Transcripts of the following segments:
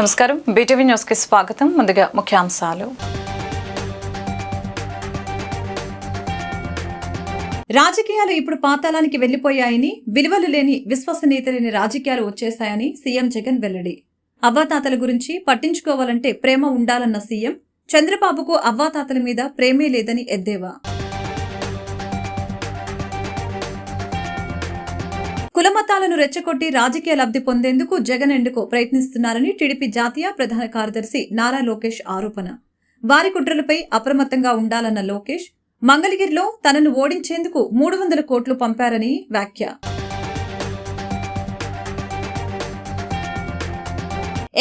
నమస్కారం BTV news కి స్వాగతం. ముందుగా ముఖ్యాంశాలు. రాజకీయాలు ఇప్పుడు పాతాళానికి వెళ్లిపోయాయని, విలువలు లేని విశ్వసనీయత లేని రాజకీయాలు వచ్చేశాయని సీఎం జగన్ వెల్లడి. అవ్వాతాతల గురించి పట్టించుకోవాలంటే ప్రేమ ఉండాలన్న సీఎం, చంద్రబాబుకు అవ్వాతాతల మీద ప్రేమే లేదని ఎద్దేవా. కులమతాలను రెచ్చగొట్టి రాజకీయ లబ్ధి పొందేందుకు జగన్ ఎందుకు ప్రయత్నిస్తున్నారని టీడీపీ జాతీయ ప్రధాన కార్యదర్శి నారా లోకేష్ ఆరోపణ. వారి కుట్రలపై అప్రమత్తంగా ఉండాలన్న లోకేష్, మంగళగిరిలో తనను ఓడించేందుకు 300 కోట్లు పంపారని వ్యాఖ్య.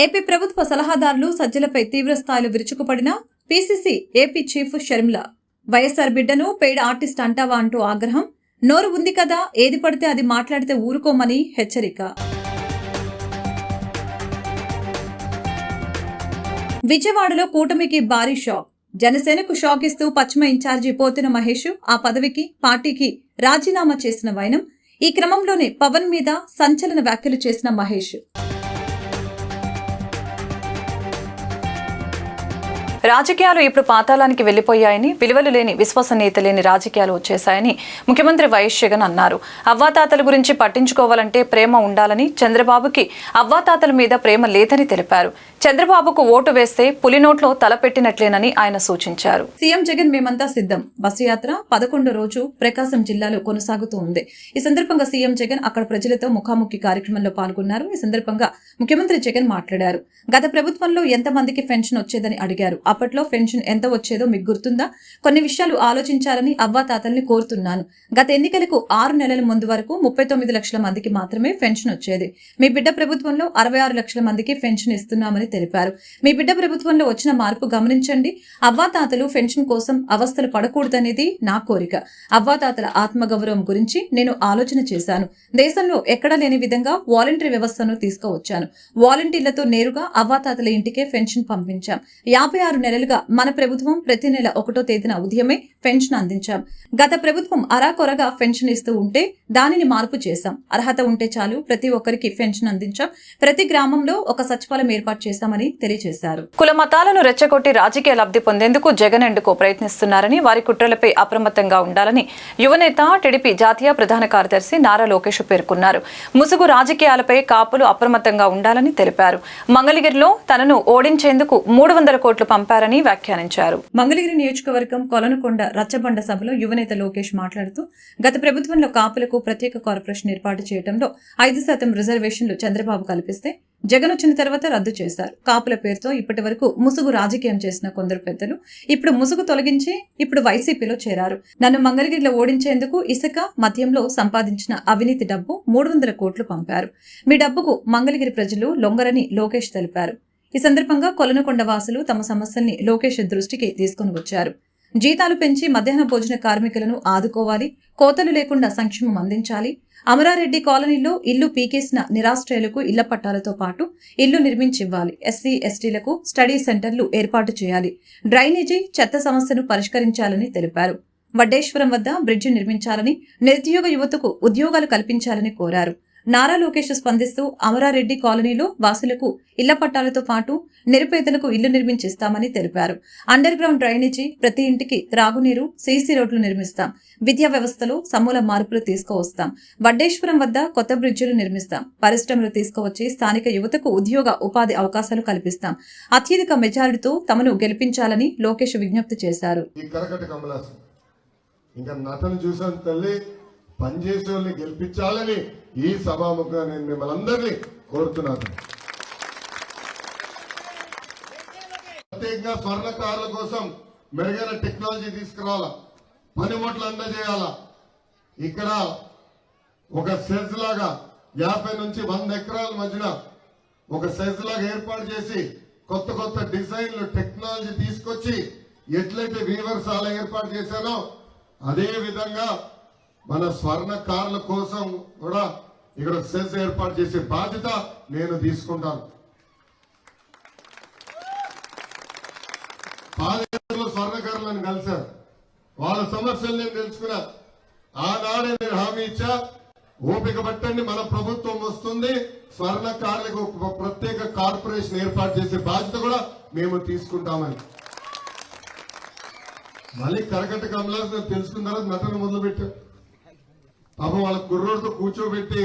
ఏపీ ప్రభుత్వ సలహాదారులు సజ్జలపై తీవ్రస్థాయిలో విరుచుకుపడిన PCC AP chief Sharmila, YSR బిడ్డను పెయిడ్ ఆర్టిస్ట్ అంటావా అంటూ ఆగ్రహం. నోరు ఉంది కదా, ఏది పడితే అది మాట్లాడితే ఊరుకోమని హెచ్చరిక. విజయవాడలో కూటమికి భారీ షాక్. జనసేనకు షాక్ ఇస్తూ పశ్చిమ ఇన్ఛార్జి పోతిన మహేష్ ఆ పదవికి పార్టీకి రాజీనామా చేసిన వైనం. ఈ క్రమంలోనే పవన్ మీద సంచలన వ్యాఖ్యలు చేసిన మహేష్. రాజకీయాలు ఇప్పుడు పాతాళానికి వెళ్లిపోయాయని, విలువలు లేని విశ్వసనీయత లేని రాజకీయాలు వచ్చేశాయని ముఖ్యమంత్రి వైఎస్ జగన్ అన్నారు. అవ్వాతాతల గురించి పట్టించుకోవాలంటే ప్రేమ ఉండాలని, చంద్రబాబుకి అవ్వాతాతల మీద ప్రేమ లేదని తెలిపారు. చంద్రబాబుకు ఓటు వేస్తే పులి నోట్లో తలపెట్టినట్లేనని ఆయన సూచించారు. సీఎం జగన్ మేమంతా సిద్ధం బస్సు యాత్ర 11వ రోజు ప్రకాశం జిల్లాలో కొనసాగుతూ ఉంది. ఈ సందర్భంగా సీఎం జగన్ అక్కడ ప్రజలతో ముఖాముఖి కార్యక్రమంలో పాల్గొన్నారు. ఈ సందర్భంగా ముఖ్యమంత్రి జగన్ మాట్లాడారు. గత ప్రభుత్వంలో ఎంతమందికి పెన్షన్ వచ్చేదని అడిగారు. అప్పట్లో పెన్షన్ ఎంత వచ్చేదో మీకు గుర్తుందా? కొన్ని విషయాలు ఆలోచించాలని అవ్వాతాతల్ని కోరుతున్నాను. గత ఎన్నికలకు 6 నెలల ముందు వరకు 39 లక్షల మందికి మాత్రమే పెన్షన్ వచ్చేది. మీ బిడ్డ ప్రభుత్వంలో 66 లక్షల మందికి పెన్షన్ ఇస్తున్నామని తెలిపారు. మీ బిడ్డ ప్రభుత్వంలో వచ్చిన మార్పు గమనించండి. అవ్వాతాతలు పెన్షన్ కోసం అవస్థలు పడకూడదనేది నా కోరిక. అవ్వాతాతల ఆత్మగౌరవం గురించి నేను ఆలోచన చేశాను. దేశంలో ఎక్కడా లేని విధంగా వాలంటరీ వ్యవస్థను తీసుకువచ్చాను. వాలంటీర్లతో నేరుగా అవ్వాతాతల ఇంటికే పెన్షన్ పంపించాం. 56 నెలలుగా మన ప్రభుత్వం ప్రతి నెల 1వ తేదీన ఉదయమే పెన్షన్ అందించాం. గత ప్రభుత్వం అరాకొరగా పెన్షన్ ఇస్తూ ఉంటే దానిని మార్పు చేశాం. అర్హత ఉంటే చాలు ప్రతి ఒక్కరికి పెన్షన్ అందించాం. ప్రతి గ్రామంలో ఒక సచివాలయం ఏర్పాటు చేశామని తెలియజేశారు. కుల మతాలను రెచ్చగొట్టి రాజకీయ లబ్ధి పొందేందుకు జగన్ ఎందుకు ప్రయత్నిస్తున్నారని, వారి కుట్రలపై అప్రమత్తంగా ఉండాలని యువనేత టీడీపీ జాతీయ ప్రధాన కార్యదర్శి నారా లోకేష్ పేర్కొన్నారు. ముసుగు రాజకీయాలపై కాపులు అప్రమత్తంగా ఉండాలని తెలిపారు. మంగళగిరిలో తనను ఓడించేందుకు 300 కోట్లు పంపారని వ్యాఖ్యానించారు. మంగళగిరి నియోజకవర్గం కొలనుకొండ రచ్చబండ సభలో యువనేత లోకేష్ మాట్లాడుతూ, గత ప్రభుత్వంలో కాపులకు ప్రత్యేక కార్పొరేషన్ ఏర్పాటు చేయడంలో 5% రిజర్వేషన్లు చంద్రబాబు కల్పిస్తే జగన్ వచ్చిన తర్వాత రద్దు చేశారు. కాపుల పేరుతో ఇప్పటి వరకు ముసుగు రాజకీయం చేసిన కొందరు పెద్దలు ఇప్పుడు ముసుగు తొలగించి ఇప్పుడు వైసీపీలో చేరారు. నన్ను మంగళగిరిలో ఓడించేందుకు ఇసుక మద్యంలో సంపాదించిన అవినీతి డబ్బు 300 కోట్లు పంపారు. మీ డబ్బుకు మంగళగిరి ప్రజలు లొంగరని లోకేష్ తెలిపారు. ఈ సందర్భంగా కొలనుకొండ వాసులు తమ సమస్యల్ని లోకేష్ దృష్టికి తీసుకుని వచ్చారు. జీతాలు పెంచి మధ్యాహ్న భోజన కార్మికులను ఆదుకోవాలి, కోతలు లేకుండా సంక్షేమం అందించాలి. అమరారెడ్డి కాలనీలో ఇల్లు పీకేసిన నిరాశ్రయులకు ఇళ్ల పట్టాలతో పాటు ఇల్లు నిర్మించివ్వాలి. ఎస్సీ ఎస్టీలకు స్టడీ సెంటర్లు ఏర్పాటు చేయాలి. డ్రైనేజీ చెత్త సమస్యను పరిష్కరించాలని తెలిపారు. వడ్డేశ్వరం వద్ద బ్రిడ్జి నిర్మించాలని, నిరుద్యోగ యువతకు ఉద్యోగాలు కల్పించాలని కోరారు. నారా లోకేష్ స్పందిస్తూ, అమరారెడ్డి కాలనీలో వాసులకు ఇళ్ల పట్టాలతో పాటు నిరుపేదలకు ఇల్లు నిర్మించిస్తామని తెలిపారు. అండర్ గ్రౌండ్ డ్రైనేజీ, ప్రతి ఇంటికి త్రాగునీరు, సీసీ రోడ్లు నిర్మిస్తాం. విద్యా వ్యవస్థలో సమూల మార్పులు తీసుకువస్తాం. వడ్డేశ్వరం వద్ద కొత్త బ్రిడ్జిలు నిర్మిస్తాం. పరిశ్రమలు తీసుకువచ్చి స్థానిక యువతకు ఉద్యోగ ఉపాధి అవకాశాలు కల్పిస్తాం. అత్యధిక మెజారిటీతో తమను గెలిపించాలని లోకేష్ విజ్ఞప్తి చేశారు. పనిచేసే వాళ్ళని గెలిపించాలని ఈ సభాముఖంగా నేను మిమ్మల్ని అందరినీ కోరుతున్నాను. ప్రత్యేకంగా స్వర్ణకారుల కోసం మెరుగైన టెక్నాలజీ తీసుకురావాలా, పనిముట్లు అందజేయాలా. ఇక్కడ ఒక సెజ్ లాగా 50 నుంచి 100 ఎకరాల మధ్యన ఒక సెజ్ లాగా ఏర్పాటు చేసి కొత్త కొత్త డిజైన్లు టెక్నాలజీ తీసుకొచ్చి ఎట్లయితే వీవర్స్ అలా ఏర్పాటు చేశానో అదే విధంగా మన స్వర్ణకారుల కోసం కూడా ఇక్కడ సెస్ ఏర్పాటు చేసే బాధ్యత నేను తీసుకుంటాను. పాదయాత్రలో స్వర్ణకారులను కలిశారు, వాళ్ళ సమస్యలు నేను తెలుసుకున్నా. ఆనాడే నేను హామీ ఇచ్చా, ఓపిక పట్టండి, మన ప్రభుత్వం వస్తుంది. స్వర్ణకారులకు ఒక ప్రత్యేక కార్పొరేషన్ ఏర్పాటు చేసే బాధ్యత కూడా మేము తీసుకుంటామని. మళ్ళీ కరకట్ట కమలాస్ తెలుసుకున్న తర్వాత నటన మొదలు పెట్టారు. పాపం వాళ్ళ కుర్రోడితో కూర్చోబెట్టి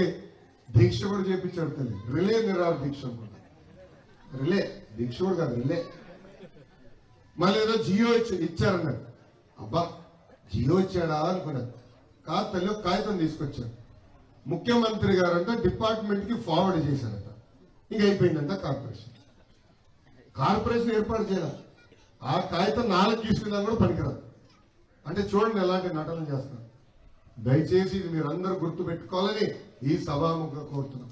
దీక్ష కూడా చేపించాడు తల్లి. రిలే నిరాహార దీక్ష అనుకుంటా, రిలే దీక్ష కూడా కాదు, రిలే. మళ్ళీ ఏదో జియో ఇచ్చారన్నారు. అబ్బా జియో ఇచ్చాడా అనుకున్నాను. కాదు తల్లి, ఒక కాగితం తీసుకొచ్చాడు. ముఖ్యమంత్రి గారంట డిపార్ట్మెంట్ కి ఫార్వర్డ్ చేశారంట. ఇంక అయిపోయిందంట కార్పొరేషన్ ఏర్పాటు చేయాలి. ఆ కాగితం 4 తీసుకున్నా కూడా పనికిరాదు. అంటే చూడండి ఎలాంటి నటన చేస్తున్నారు. దయచేసి ఇది మీరందరూ గుర్తు పెట్టుకోవాలని ఈ సభాముఖంగా కోరుతున్నాం.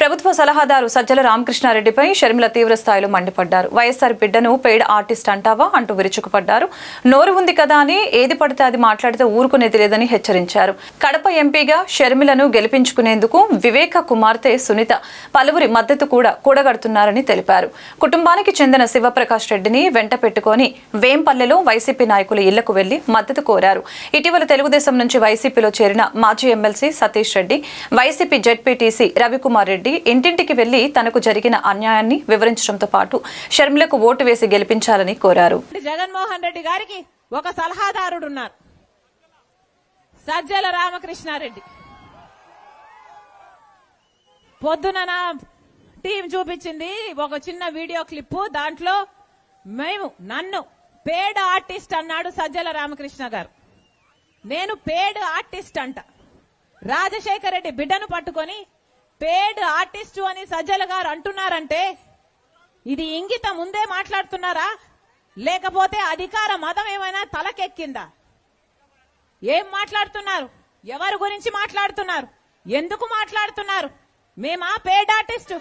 ప్రభుత్వ సలహాదారు సజ్జల రామకృష్ణారెడ్డిపై షర్మిల తీవ్ర స్థాయిలో మండిపడ్డారు. వైఎస్ఆర్ బిడ్డను పెయిడ్ ఆర్టిస్ట్ అంటావా అంటూ విరుచుకుపడ్డారు. నోరు ఉంది కదా అని ఏది పడితే అది మాట్లాడితే ఊరుకునేది లేదని హెచ్చరించారు. కడప ఎంపీగా షర్మిలను గెలిపించుకునేందుకు వివేక కుమార్తె సునీత పలువురి మద్దతు కూడా కూడగడుతున్నారని తెలిపారు. కుటుంబానికి చెందిన శివప్రకాష్ రెడ్డిని వెంట పెట్టుకుని వేంపల్లెలో వైసీపీ నాయకుల ఇళ్లకు వెళ్లి మద్దతు కోరారు. ఇటీవల తెలుగుదేశం నుంచి వైసీపీలో చేరిన మాజీ MLC Satish Reddy, YCP ZPTC Ravikumar Reddy ఇంటింటికి వెళ్లి తనకు జరిగిన అన్యాయాన్ని వివరించడంతో పాటు షర్మిలకు ఓటు వేసి గెలిపించాలని కోరారు. జగన్మోహన్ రెడ్డి గారికి ఒక సలహాదారుడు ఉన్నారు, సజ్జల రామకృష్ణారెడ్డి. పొద్దున నా టీం చూపించింది ఒక చిన్న వీడియో క్లిప్. దాంట్లో నన్ను పేడ్ ఆర్టిస్ట్ అన్నాడు సజ్జల రామకృష్ణ గారు. నేను పేడ్ ఆర్టిస్ట్ అంట. రాజశేఖర రెడ్డి బిడ్డను పట్టుకొని పేడ్ ఆర్టిస్టు అని సజ్జల గారు అంటున్నారంటే ఇది ఇంగిత ముందే మాట్లాడుతున్నారా, లేకపోతే అధికార మదం ఏమైనా తలకెక్కిందా? ఏం మాట్లాడుతున్నారు? ఎవరి గురించి మాట్లాడుతున్నారు? ఎందుకు మాట్లాడుతున్నారు? మేమా పేడ్ ఆర్టిస్టు?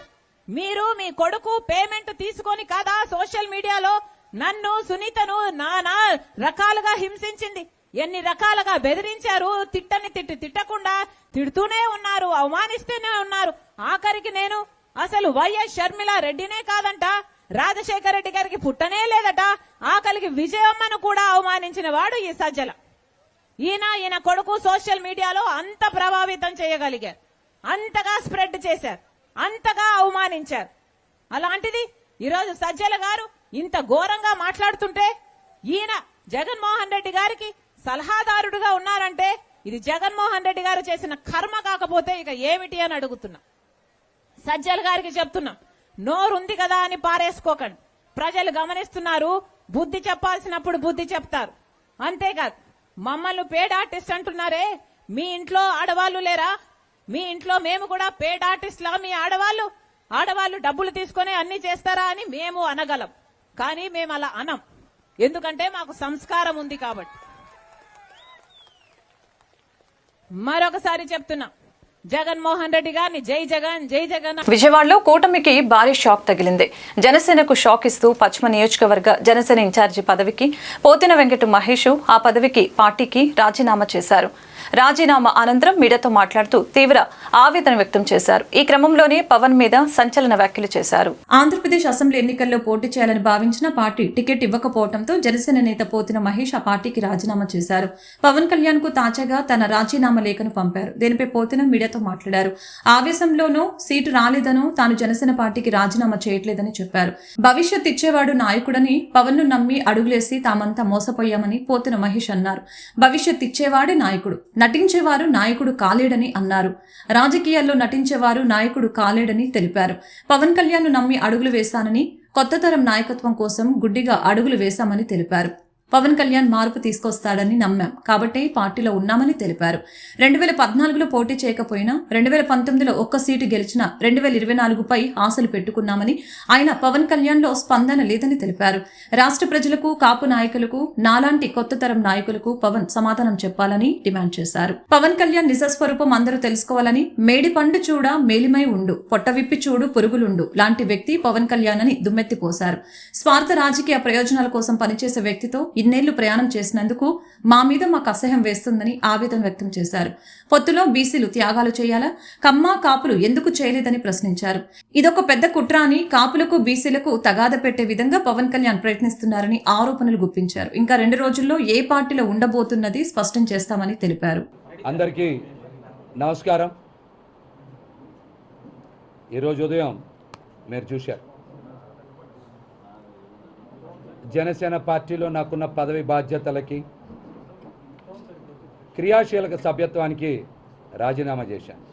మీరు మీ కొడుకు పేమెంట్ తీసుకొని కదా సోషల్ మీడియాలో నన్ను సునీతను నానా రకాలుగా హింసించింది, ఎన్ని రకాలుగా బెదిరించారు. తిట్టకుండా తిడుతూనే ఉన్నారు, అవమానిస్తూనే ఉన్నారు. ఆఖరికి నేను అసలు వైఎస్ షర్మిల రెడ్డినే కాదంట, రాజశేఖర రెడ్డి గారికి పుట్టనే లేదట, ఆఖరికి విజయమ్మను కూడా అవమానించిన వాడు ఈ సజ్జల. ఈయన కొడుకు సోషల్ మీడియాలో అంత ప్రభావితం చేయగలిగారు, అంతగా స్ప్రెడ్ చేశారు, అంతగా అవమానించారు. అలాంటిది ఈరోజు సజ్జల గారు ఇంత ఘోరంగా మాట్లాడుతుంటే ఈయన జగన్మోహన్ రెడ్డి గారికి సలహాదారుడుగా ఉన్నారంటే ఇది జగన్మోహన్ రెడ్డి గారు చేసిన కర్మ కాకపోతే ఇక ఏమిటి అని అడుగుతున్నా. సజ్జల గారికి చెప్తున్నా, నోరుంది కదా అని పారేసుకోకండి. ప్రజలు గమనిస్తున్నారు, బుద్ధి చెప్పాల్సినప్పుడు బుద్ధి చెప్తారు. అంతేకాదు మమ్మల్ని పేడ్ ఆర్టిస్ట్ అంటున్నారే, మీ ఇంట్లో ఆడవాళ్లు లేరా? మీ ఇంట్లో మేము కూడా పేడ్ ఆర్టిస్ట్ లా మీ ఆడవాళ్లు డబ్బులు తీసుకొని అన్ని చేస్తారా అని మేము అనగలం. కానీ మేము అలా అనం, ఎందుకంటే మాకు సంస్కారం ఉంది కాబట్టి. మరొకసారి చెప్తున్నా, జగన్మోహన్ రెడ్డి గారిని జై జగన్ జై జగన్. విజయవాడలో కూటమికి భారీ షాక్ తగిలింది. జనసేనకు షాక్ ఇస్తూ పశ్చిమ నియోజకవర్గ జనసేన ఇన్ఛార్జి పదవికి పోతిన వెంకట మహేష్ ఆ పదవికి పార్టీకి రాజీనామా చేశారు. రాజీనామా అనంతరం మీడియాతో మాట్లాడుతూ తీవ్ర ఆవేదన వ్యక్తం చేశారు. ఈ క్రమంలోనే పవన్ మీద సంచలన వ్యాఖ్యలు చేశారు. ఆంధ్రప్రదేశ్ అసెంబ్లీ ఎన్నికల్లో పోటీ చేయాలని భావించిన పార్టీ టికెట్ ఇవ్వకపోవడంతో జనసేన నేత పోతిన మహేష్ ఆ పార్టీకి రాజీనామా చేశారు. పవన్ కళ్యాణ్ కు తాజాగా తన రాజీనామా లేఖను పంపారు. దీనిపై పోతిన మీడియాతో మాట్లాడారు. ఆవేశంలోనూ సీటు రాలేదనో తాను జనసేన పార్టీకి రాజీనామా చేయట్లేదని చెప్పారు. భవిష్యత్ ఇచ్చేవాడు నాయకుడని పవన్ ను నమ్మి అడుగులేసి తామంతా మోసపోయామని పోతిన మహేష్ అన్నారు. భవిష్యత్ ఇచ్చేవాడే నాయకుడు, నటించేవారు నాయకుడు కాలేడని అన్నారు. రాజకీయాల్లో నటించేవారు నాయకుడు కాలేడని తెలిపారు. పవన్ కళ్యాణ్ నమ్మి అడుగులు వేశానని, కొత్త తరం నాయకత్వం కోసం గుడ్డిగా అడుగులు వేశామని తెలిపారు. పవన్ కళ్యాణ్ మార్పు తీసుకొస్తాడని నమ్మాం కాబట్టి పార్టీలో ఉన్నామని తెలిపారు. 2014లో పోటీ చేయకపోయినా 2019లో ఒక్క సీటు గెలిచిన 2024పై ఆశలు పెట్టుకున్నామని, ఆయన పవన్ కళ్యాణ్లో స్పందన లేదని తెలిపారు. రాష్ట్ర ప్రజలకు, కాపు నాయకులకు, నాలాంటి కొత్త తరం నాయకులకు పవన్ సమాధానం చెప్పాలని డిమాండ్ చేశారు. పవన్ కళ్యాణ్ నిజస్వరూపం అందరూ తెలుసుకోవాలని, మేడి పండు చూడ మేలిమై ఉండు, పొట్ట విప్పి చూడు పురుగులుండు లాంటి వ్యక్తి పవన్ కళ్యాణ్ అని దుమ్మెత్తిపోశారు. స్వార్థ రాజకీయ ప్రయోజనాల కోసం పనిచేసే వ్యక్తితో ఇన్నేళ్లు ప్రయాణం చేసినందుకు మా మీద మాకు అసహ్యం వేస్తుందని ఆవేదన వ్యక్తం చేశారు. పొత్తులో బీసీలు త్యాగాలు చేయాలా, కమ్మ కాపులు ఎందుకు చేయలేదని ప్రశ్నించారు. ఇదొక పెద్ద కుట్ర అని, కాపులకు బీసీలకు తగాద పెట్టే విధంగా పవన్ కళ్యాణ్ ప్రయత్నిస్తున్నారని ఆరోపణలు గుప్పించారు. ఇంకా 2 రోజుల్లో ఏ పార్టీలో ఉండబోతున్నది స్పష్టం చేస్తామని తెలిపారు. అందరికీ నమస్కారం. ఈరోజు ఉదయం మీరు చూశారు, జనసేన పార్టీలో నాకున్న పదవి బాధ్యతలకి, క్రియాశీలక సభ్యత్వానికి రాజీనామా చేశాను.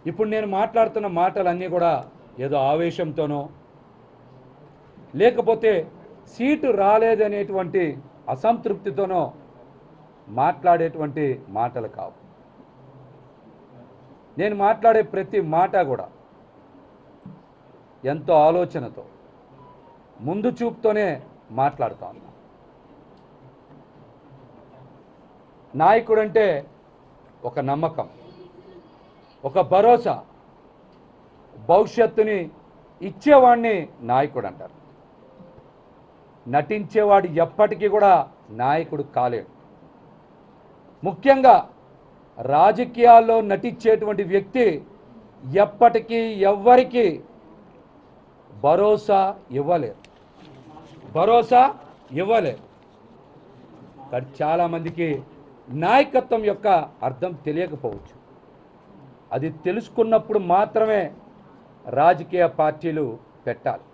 ఇప్పుడు నేను మాట్లాడుతున్న మాటలన్నీ కూడా ఏదో ఆవేశంతోనో లేకపోతే సీటు రాలేదనేటువంటి అసంతృప్తితోనో మాట్లాడేటువంటి మాటలు కావు. నేను మాట్లాడే ప్రతి మాట కూడా ఎంతో ఆలోచనతో, ముందు చూపుతోనే మాట్లాడుతా ఉన్నా. నాయకుడంటే ఒక నమ్మకం, ఒక భరోసా, భవిష్యత్తుని ఇచ్చేవాడిని నాయకుడు అంటారు. నటించేవాడు ఎప్పటికీ కూడా నాయకుడు కాలేడు. ముఖ్యంగా రాజకీయాల్లో నటించేటువంటి వ్యక్తి ఎప్పటికీ ఎవ్వరికి భరోసా ఇవ్వలేరు. కానీ చాలామందికి నాయకత్వం యొక్క అర్థం తెలియకపోవచ్చు. అది తెలుసుకున్నప్పుడు మాత్రమే రాజకీయ పార్టీలు పెట్టాలి.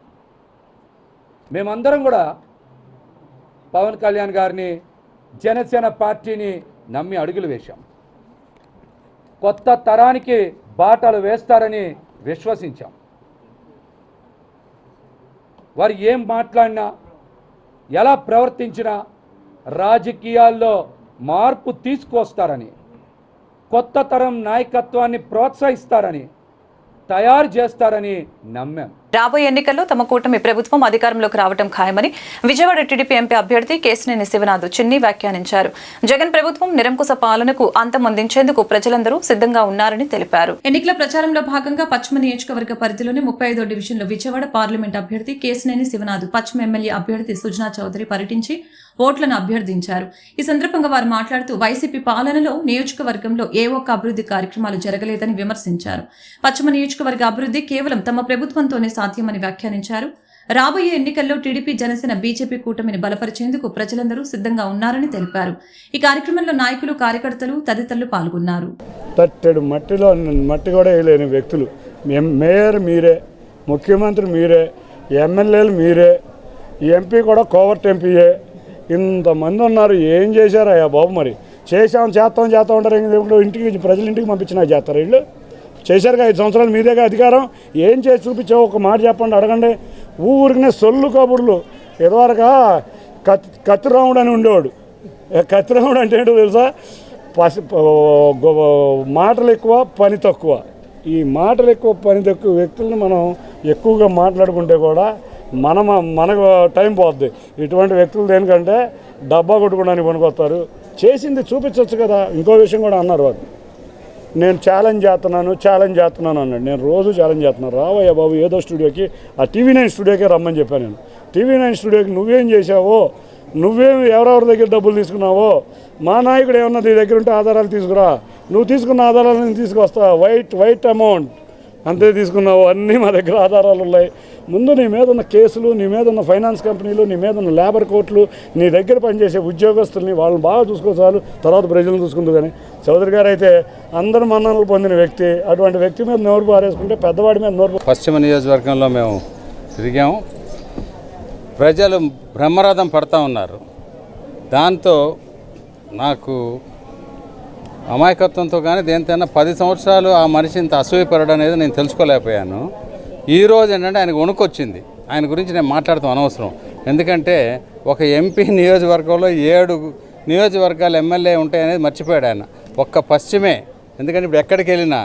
మేమందరం కూడా పవన్ కళ్యాణ్ గారిని, జనసేన పార్టీని నమ్మి అడుగులు వేశాం. కొత్త తరానికి బాటలు వేస్తారని విశ్వసించాం. వారు ఏం మాట్లాడినా, ఎలా ప్రవర్తించినా రాజకీయాల్లో మార్పు తీసుకువస్తారని, కొత్త తరం నాయకత్వాన్ని ప్రోత్సహిస్తారని, తయారు చేస్తారని నమ్మాం. రాబోయే ఎన్నికల్లో తమ కూటమి ప్రభుత్వం అధికారంలోకి రావడం ఖాయమని విజయవాడ టీడీపీ ఎంపీ అభ్యర్థి కేశినేని శివనాథ్ చిన్ని వ్యాఖ్యానించారు. జగన్ ప్రభుత్వం నిరంకుశ పాలనకు అంతమొందించేందుకు ప్రజలందరూ సిద్ధంగా ఉన్నారని తెలిపారు. ఎన్నికల ప్రచారంలో భాగంగా పశ్చిమ నియోజకవర్గ పరిధిలోని 35వ డివిజన్లో విజయవాడ పార్లమెంట్ అభ్యర్థి కేశినేని శివనాథ్, పశ్చిమ ఎమ్మెల్యే అభ్యర్థి సుజనా చౌదరి పర్యటించి ఓట్లను అభ్యర్థించారు. ఈ సందర్భంగా వారు మాట్లాడుతూ వైసీపీ పాలనలో నియోజకవర్గంలో ఏ ఒక్క అభివృద్ధి కార్యక్రమాలు జరగలేదని విమర్శించారు. పశ్చిమ నియోజకవర్గ అభివృద్ధి కేవలం తమ ప్రభుత్వంతోనే సాధ్యమని వ్యాఖ్యానించారు. రాబోయే ఎన్నికల్లో టీడీపీ, జనసేన, బీజేపీ కూటమిని బలపరిచేందుకు ప్రజలందరూ సిద్ధంగా ఉన్నారని తెలిపారు. ఈ కార్యక్రమంలో నాయకులు, కార్యకర్తలు తదితరులు పాల్గొన్నారు. తట్టెడు మట్టిలో మట్టి కూడా వేయలేని వ్యక్తులు. మేయర్ మీరే, ముఖ్యమంత్రి మీరే, ఎమ్మెల్యేలు మీరే, ఎంపీ కూడా కోవర్ట్ ఎంపీయే. ఇంతమంది ఉన్నారు. ఏం చేశారయ్యా బాబు? మరి చేస్తాం ఉంటారు. ఇంటికి ప్రజల ఇంటికి పంపించినా చేస్తారు వీళ్ళు? చేశారుగా 5 సంవత్సరాలు మీదేగా అధికారం. ఏం చేసి చూపించావు? ఒక మాట చెప్పండి, అడగండి. ఊరికనే సొల్లు కబుర్లు. ఇదివరక కత్తిరాముడు అని ఉండేవాడు. కత్తిరాముడు అంటే ఏంటో తెలుసా? మాటలు ఎక్కువ, పని తక్కువ. ఈ మాటలు ఎక్కువ, పని తక్కువ వ్యక్తులను మనం ఎక్కువగా మాట్లాడుకుంటే కూడా మనకు టైం పోద్ది. ఇటువంటి వ్యక్తులు దేనికంటే డబ్బా కొట్టుకోవడానికి పనికొస్తారు. చేసింది చూపించవచ్చు కదా. ఇంకో విషయం కూడా అన్నారు వారు, నేను ఛాలెంజ్ చేస్తున్నాను అన్నాడు. నేను రోజు ఛాలెంజ్ చేస్తున్నాను. రావయ్య బాబు ఏదో స్టూడియోకి, ఆ TV9 స్టూడియోకే రమ్మని చెప్పాను నేను. TV9 స్టూడియోకి నువ్వేం చేసావో, ఎవరెవరి దగ్గర డబ్బులు తీసుకున్నావో, మా నాయకుడు ఏమన్నా నీ దగ్గర ఉంటే ఆధారాలు తీసుకురా. నువ్వు తీసుకున్న ఆధారాలను తీసుకొస్తా. వైట్ అమౌంట్ అంతే తీసుకున్నావు. అన్నీ మా దగ్గర ఆధారాలు ఉన్నాయి. ముందు నీ మీద ఉన్న కేసులు, నీ మీద ఉన్న ఫైనాన్స్ కంపెనీలు, నీ మీద ఉన్న లేబర్ కోర్టులు, నీ దగ్గర పనిచేసే ఉద్యోగస్తుల్ని వాళ్ళని బాగా చూసుకోవాలి. తర్వాత ప్రజలను చూసుకుంటూ. కానీ చౌదరి గారు అయితే అందరి మన్ననలు పొందిన వ్యక్తి. అటువంటి వ్యక్తి మీద నోరు పారేసుకుంటే పెద్దవాడి మీద నోరు. పశ్చిమ నియోజకవర్గంలో మేము తిరిగాము. ప్రజలు బ్రహ్మరథం పడతా ఉన్నారు. దాంతో నాకు అమాయకత్వంతో కానీ దేనితోనైనా 10 సంవత్సరాలు ఆ మనిషి ఇంత అసూయపడడం అనేది నేను తెలుసుకోలేకపోయాను. ఈరోజు ఏంటంటే ఆయనకు వణుకొచ్చింది. ఆయన గురించి నేను మాట్లాడతాం అనవసరం. ఎందుకంటే ఒక ఎంపీ నియోజకవర్గంలో 7 నియోజకవర్గాలు ఎమ్మెల్యే ఉంటాయనేది మర్చిపోయాడు ఆయన. ఒక్క పశ్చిమే. ఎందుకంటే ఇప్పుడు ఎక్కడికి వెళ్ళినా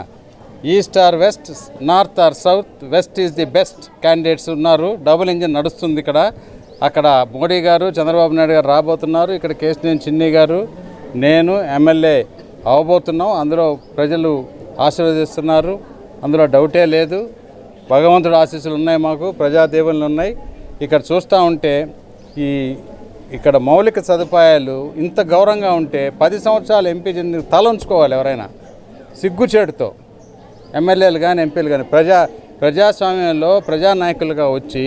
east or west, north are south, west is the best candidates ఉన్నారు. డబుల్ ఇంజిన్ నడుస్తుంది ఇక్కడ. అక్కడ మోడీ గారు, చంద్రబాబు నాయుడు గారు రాబోతున్నారు. ఇక్కడ కేశినేని చిన్ని గారు, నేను ఎమ్మెల్యే అవబోతున్నాం. అందులో ప్రజలు ఆశీర్వదిస్తున్నారు. అందులో డౌటే లేదు. భగవంతుడు ఆశీస్సులు ఉన్నాయి, మాకు ప్రజాదేవులు ఉన్నాయి. ఇక్కడ చూస్తూ ఉంటే ఈ ఇక్కడ మౌలిక సదుపాయాలు ఇంత గౌరవంగా ఉంటే 10 సంవత్సరాలు ఎంపీ తల ఉంచుకోవాలి ఎవరైనా సిగ్గుచేటుతో. ఎమ్మెల్యేలు కానీ ఎంపీలు కానీ ప్రజాస్వామ్యంలో ప్రజానాయకులుగా వచ్చి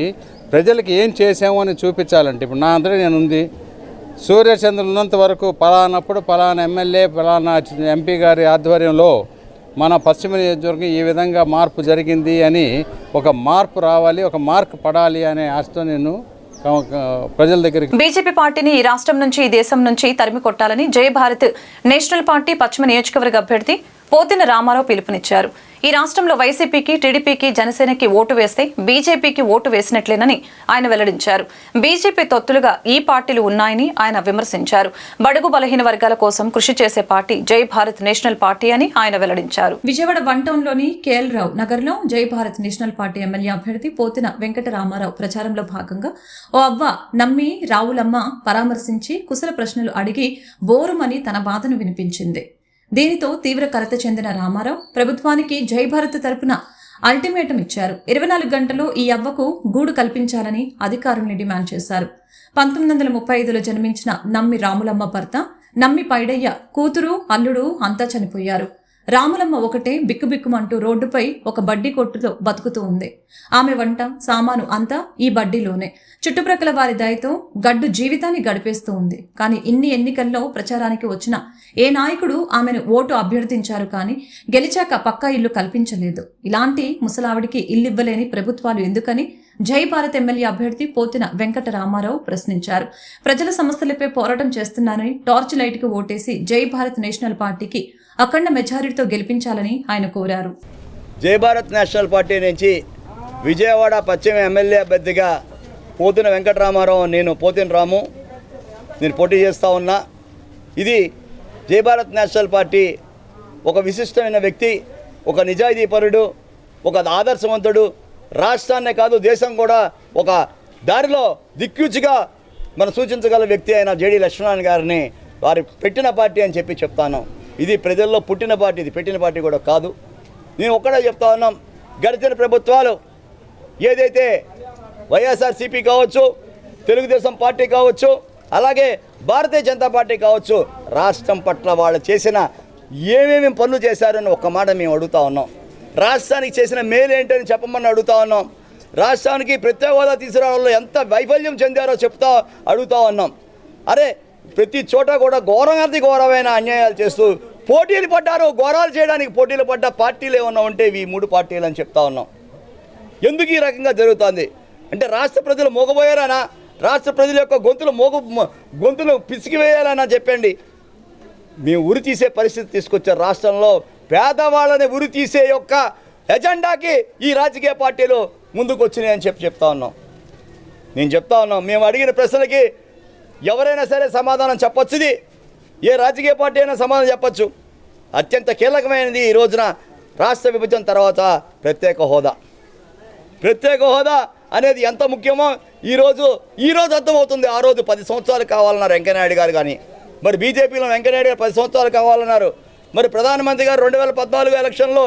ప్రజలకు ఏం చేసామో అని చూపించాలంటే, ఇప్పుడు నా అందరూ నేను ఉంది, సూర్యచంద్రులు ఉన్నంత వరకు పలానప్పుడు పలానా ఎమ్మెల్యే పలానా ఎంపీ గారి ఆధ్వర్యంలో మన పశ్చిమ నియోజకవర్గం ఈ విధంగా మార్పు జరిగింది అని ఒక మార్పు రావాలి, ఒక మార్క్ పడాలి అనే ఆశతో నేను ప్రజల దగ్గరికి. బీజేపీ పార్టీని ఈ రాష్ట్రం నుంచి ఈ దేశం నుంచి తరిమి కొట్టాలని జై భారత్ నేషనల్ పార్టీ పశ్చిమ నియోజకవర్గ అభ్యర్థి పోతిన రామారావు పిలుపునిచ్చారు. ఈ రాష్ట్రంలో వైసీపీకి, టీడీపీకి, జనసేనకి ఓటు వేస్తే బీజేపీకి ఓటు వేసినట్లేనని ఆయన వెల్లడించారు. బీజేపీ తొత్తులుగా ఈ పార్టీలు ఉన్నాయని ఆయన విమర్శించారు. బడుగు బలహీన వర్గాల కోసం కృషి చేసే పార్టీ జై భారత్ నేషనల్ పార్టీ అని ఆయన వెల్లడించారు. విజయవాడ వన్ టౌన్ లోని కేఎల్ రావు నగర్ లో జై భారత్ నేషనల్ పార్టీ ఎమ్మెల్యే అభ్యర్థి పోతిన వెంకట రామారావు ప్రచారంలో భాగంగా ఓ అవ్వ నమ్మి రావులమ్మ పరామర్శించి కుశల ప్రశ్నలు అడిగి బోరుమని తన బాధను వినిపించింది. దీనితో తీవ్ర కలత చెందిన రామారావు ప్రభుత్వానికి జై భారత్ తరపున అల్టిమేటం ఇచ్చారు. 24 గంటల్లో ఈ అవ్వకు గూడు కల్పించాలని అధికారుల్ని డిమాండ్ చేశారు. 1935లో జన్మించిన నమ్మి రాములమ్మ భర్త నమ్మి పైడయ్య కూతురు అల్లుడు అంతా చనిపోయారు. రాములమ్మ ఒకటే బిక్కుబిక్కుమంటూ రోడ్డుపై ఒక బడ్డీ కొట్టులో బతుకుతూ ఉంది. ఆమె వంట సామాను అంతా ఈ బడ్డీలోనే. చుట్టుప్రక్కల వారి దయతో గడ్డు జీవితాన్ని గడిపేస్తూ ఉంది. కానీ ఇన్ని ఎన్నికల్లో ప్రచారానికి వచ్చిన ఏ నాయకుడు ఆమెను ఓటు అభ్యర్థించారు కానీ గెలిచాక పక్కా ఇల్లు కల్పించలేదు. ఇలాంటి ముసలావిడికి ఇల్లివ్వలేని ప్రభుత్వాలు ఎందుకని జై భారత్ ఎమ్మెల్యే అభ్యర్థి పోతిన వెంకట రామారావు ప్రశ్నించారు. ప్రజల సమస్యలపై పోరాటం చేస్తున్నానని టార్చ్ లైట్ కు ఓటేసి జై భారత్ నేషనల్ పార్టీకి అఖండ మెజారిటీతో గెలిపించాలని ఆయన కోరారు. జై భారత్ నేషనల్ పార్టీ నుంచి విజయవాడ పశ్చిమ ఎమ్మెల్యే అభ్యర్థిగా పోతిన వెంకటరామారావు, నేను పోతిన రాము, నేను పోటీ చేస్తూ ఉన్నా. ఇది జై భారత్ నేషనల్ పార్టీ ఒక విశిష్టమైన వ్యక్తి, ఒక నిజాయితీపరుడు, ఒక ఆదర్శవంతుడు, రాష్ట్రాన్నే కాదు దేశం కూడా ఒక దారిలో దిక్యూచిగా మనం సూచించగల వ్యక్తి అయిన జేడి లక్ష్మణ్ గారిని వారి పెట్టిన పార్టీ అని చెప్తాను. ఇది ప్రజల్లో పుట్టిన పార్టీ, ఇది పెట్టిన పార్టీ కూడా కాదు. నేను ఒక్కడే చెప్తా ఉన్నాం, గడిచిన ప్రభుత్వాలు ఏదైతే వైఎస్ఆర్సీపీ కావచ్చు, తెలుగుదేశం పార్టీ కావచ్చు, అలాగే భారతీయ జనతా పార్టీ కావచ్చు, రాష్ట్రం పట్ల వాళ్ళు చేసిన ఏమేమి పనులు చేశారని ఒక్క మాట మేము అడుగుతా ఉన్నాం. రాష్ట్రానికి చేసిన మేలు ఏంటని చెప్పమని అడుగుతా ఉన్నాం. రాష్ట్రానికి ప్రత్యేక హోదా తీసుకురావడంలో ఎంత వైఫల్యం చెందారో అడుగుతా ఉన్నాం. అరే ప్రతి చోట కూడా ఘోరమైన అన్యాయాలు చేస్తూ పోటీలు పడ్డారు. ఘోరాలు చేయడానికి పోటీలు పడ్డ పార్టీలు ఏమన్నా ఉంటే ఈ 3 పార్టీలు అని చెప్తా ఉన్నాం. ఎందుకు ఈ రకంగా జరుగుతుంది అంటే రాష్ట్ర ప్రజలు మోగబోయారనా, రాష్ట్ర ప్రజల యొక్క గొంతులు పిసికివేయాలన్నా చెప్పండి. మేము ఉరి తీసే పరిస్థితి తీసుకొచ్చారు. రాష్ట్రంలో పేదవాళ్ళని ఉరి తీసే యొక్క ఎజెండాకి ఈ రాజకీయ పార్టీలు ముందుకు వచ్చినాయని చెప్తా ఉన్నాం. నేను చెప్తా ఉన్నాం, మేము అడిగిన ప్రశ్నలకి ఎవరైనా సరే సమాధానం చెప్పొచ్చు. ఇది ఏ రాజకీయ పార్టీ అయినా సమాధానం చెప్పచ్చు. అత్యంత కీలకమైనది ఈ రోజున రాష్ట్ర విభజన తర్వాత ప్రత్యేక హోదా అనేది ఎంత ముఖ్యమో ఈరోజు అర్థమవుతుంది. ఆ రోజు 10 సంవత్సరాలు కావాలన్నారు వెంకయ్యనాయుడు గారు. కానీ మరి బీజేపీలో వెంకయ్యనాయుడు గారు 10 సంవత్సరాలు కావాలన్నారు. మరి ప్రధానమంత్రి గారు 2014 ఎలక్షన్లో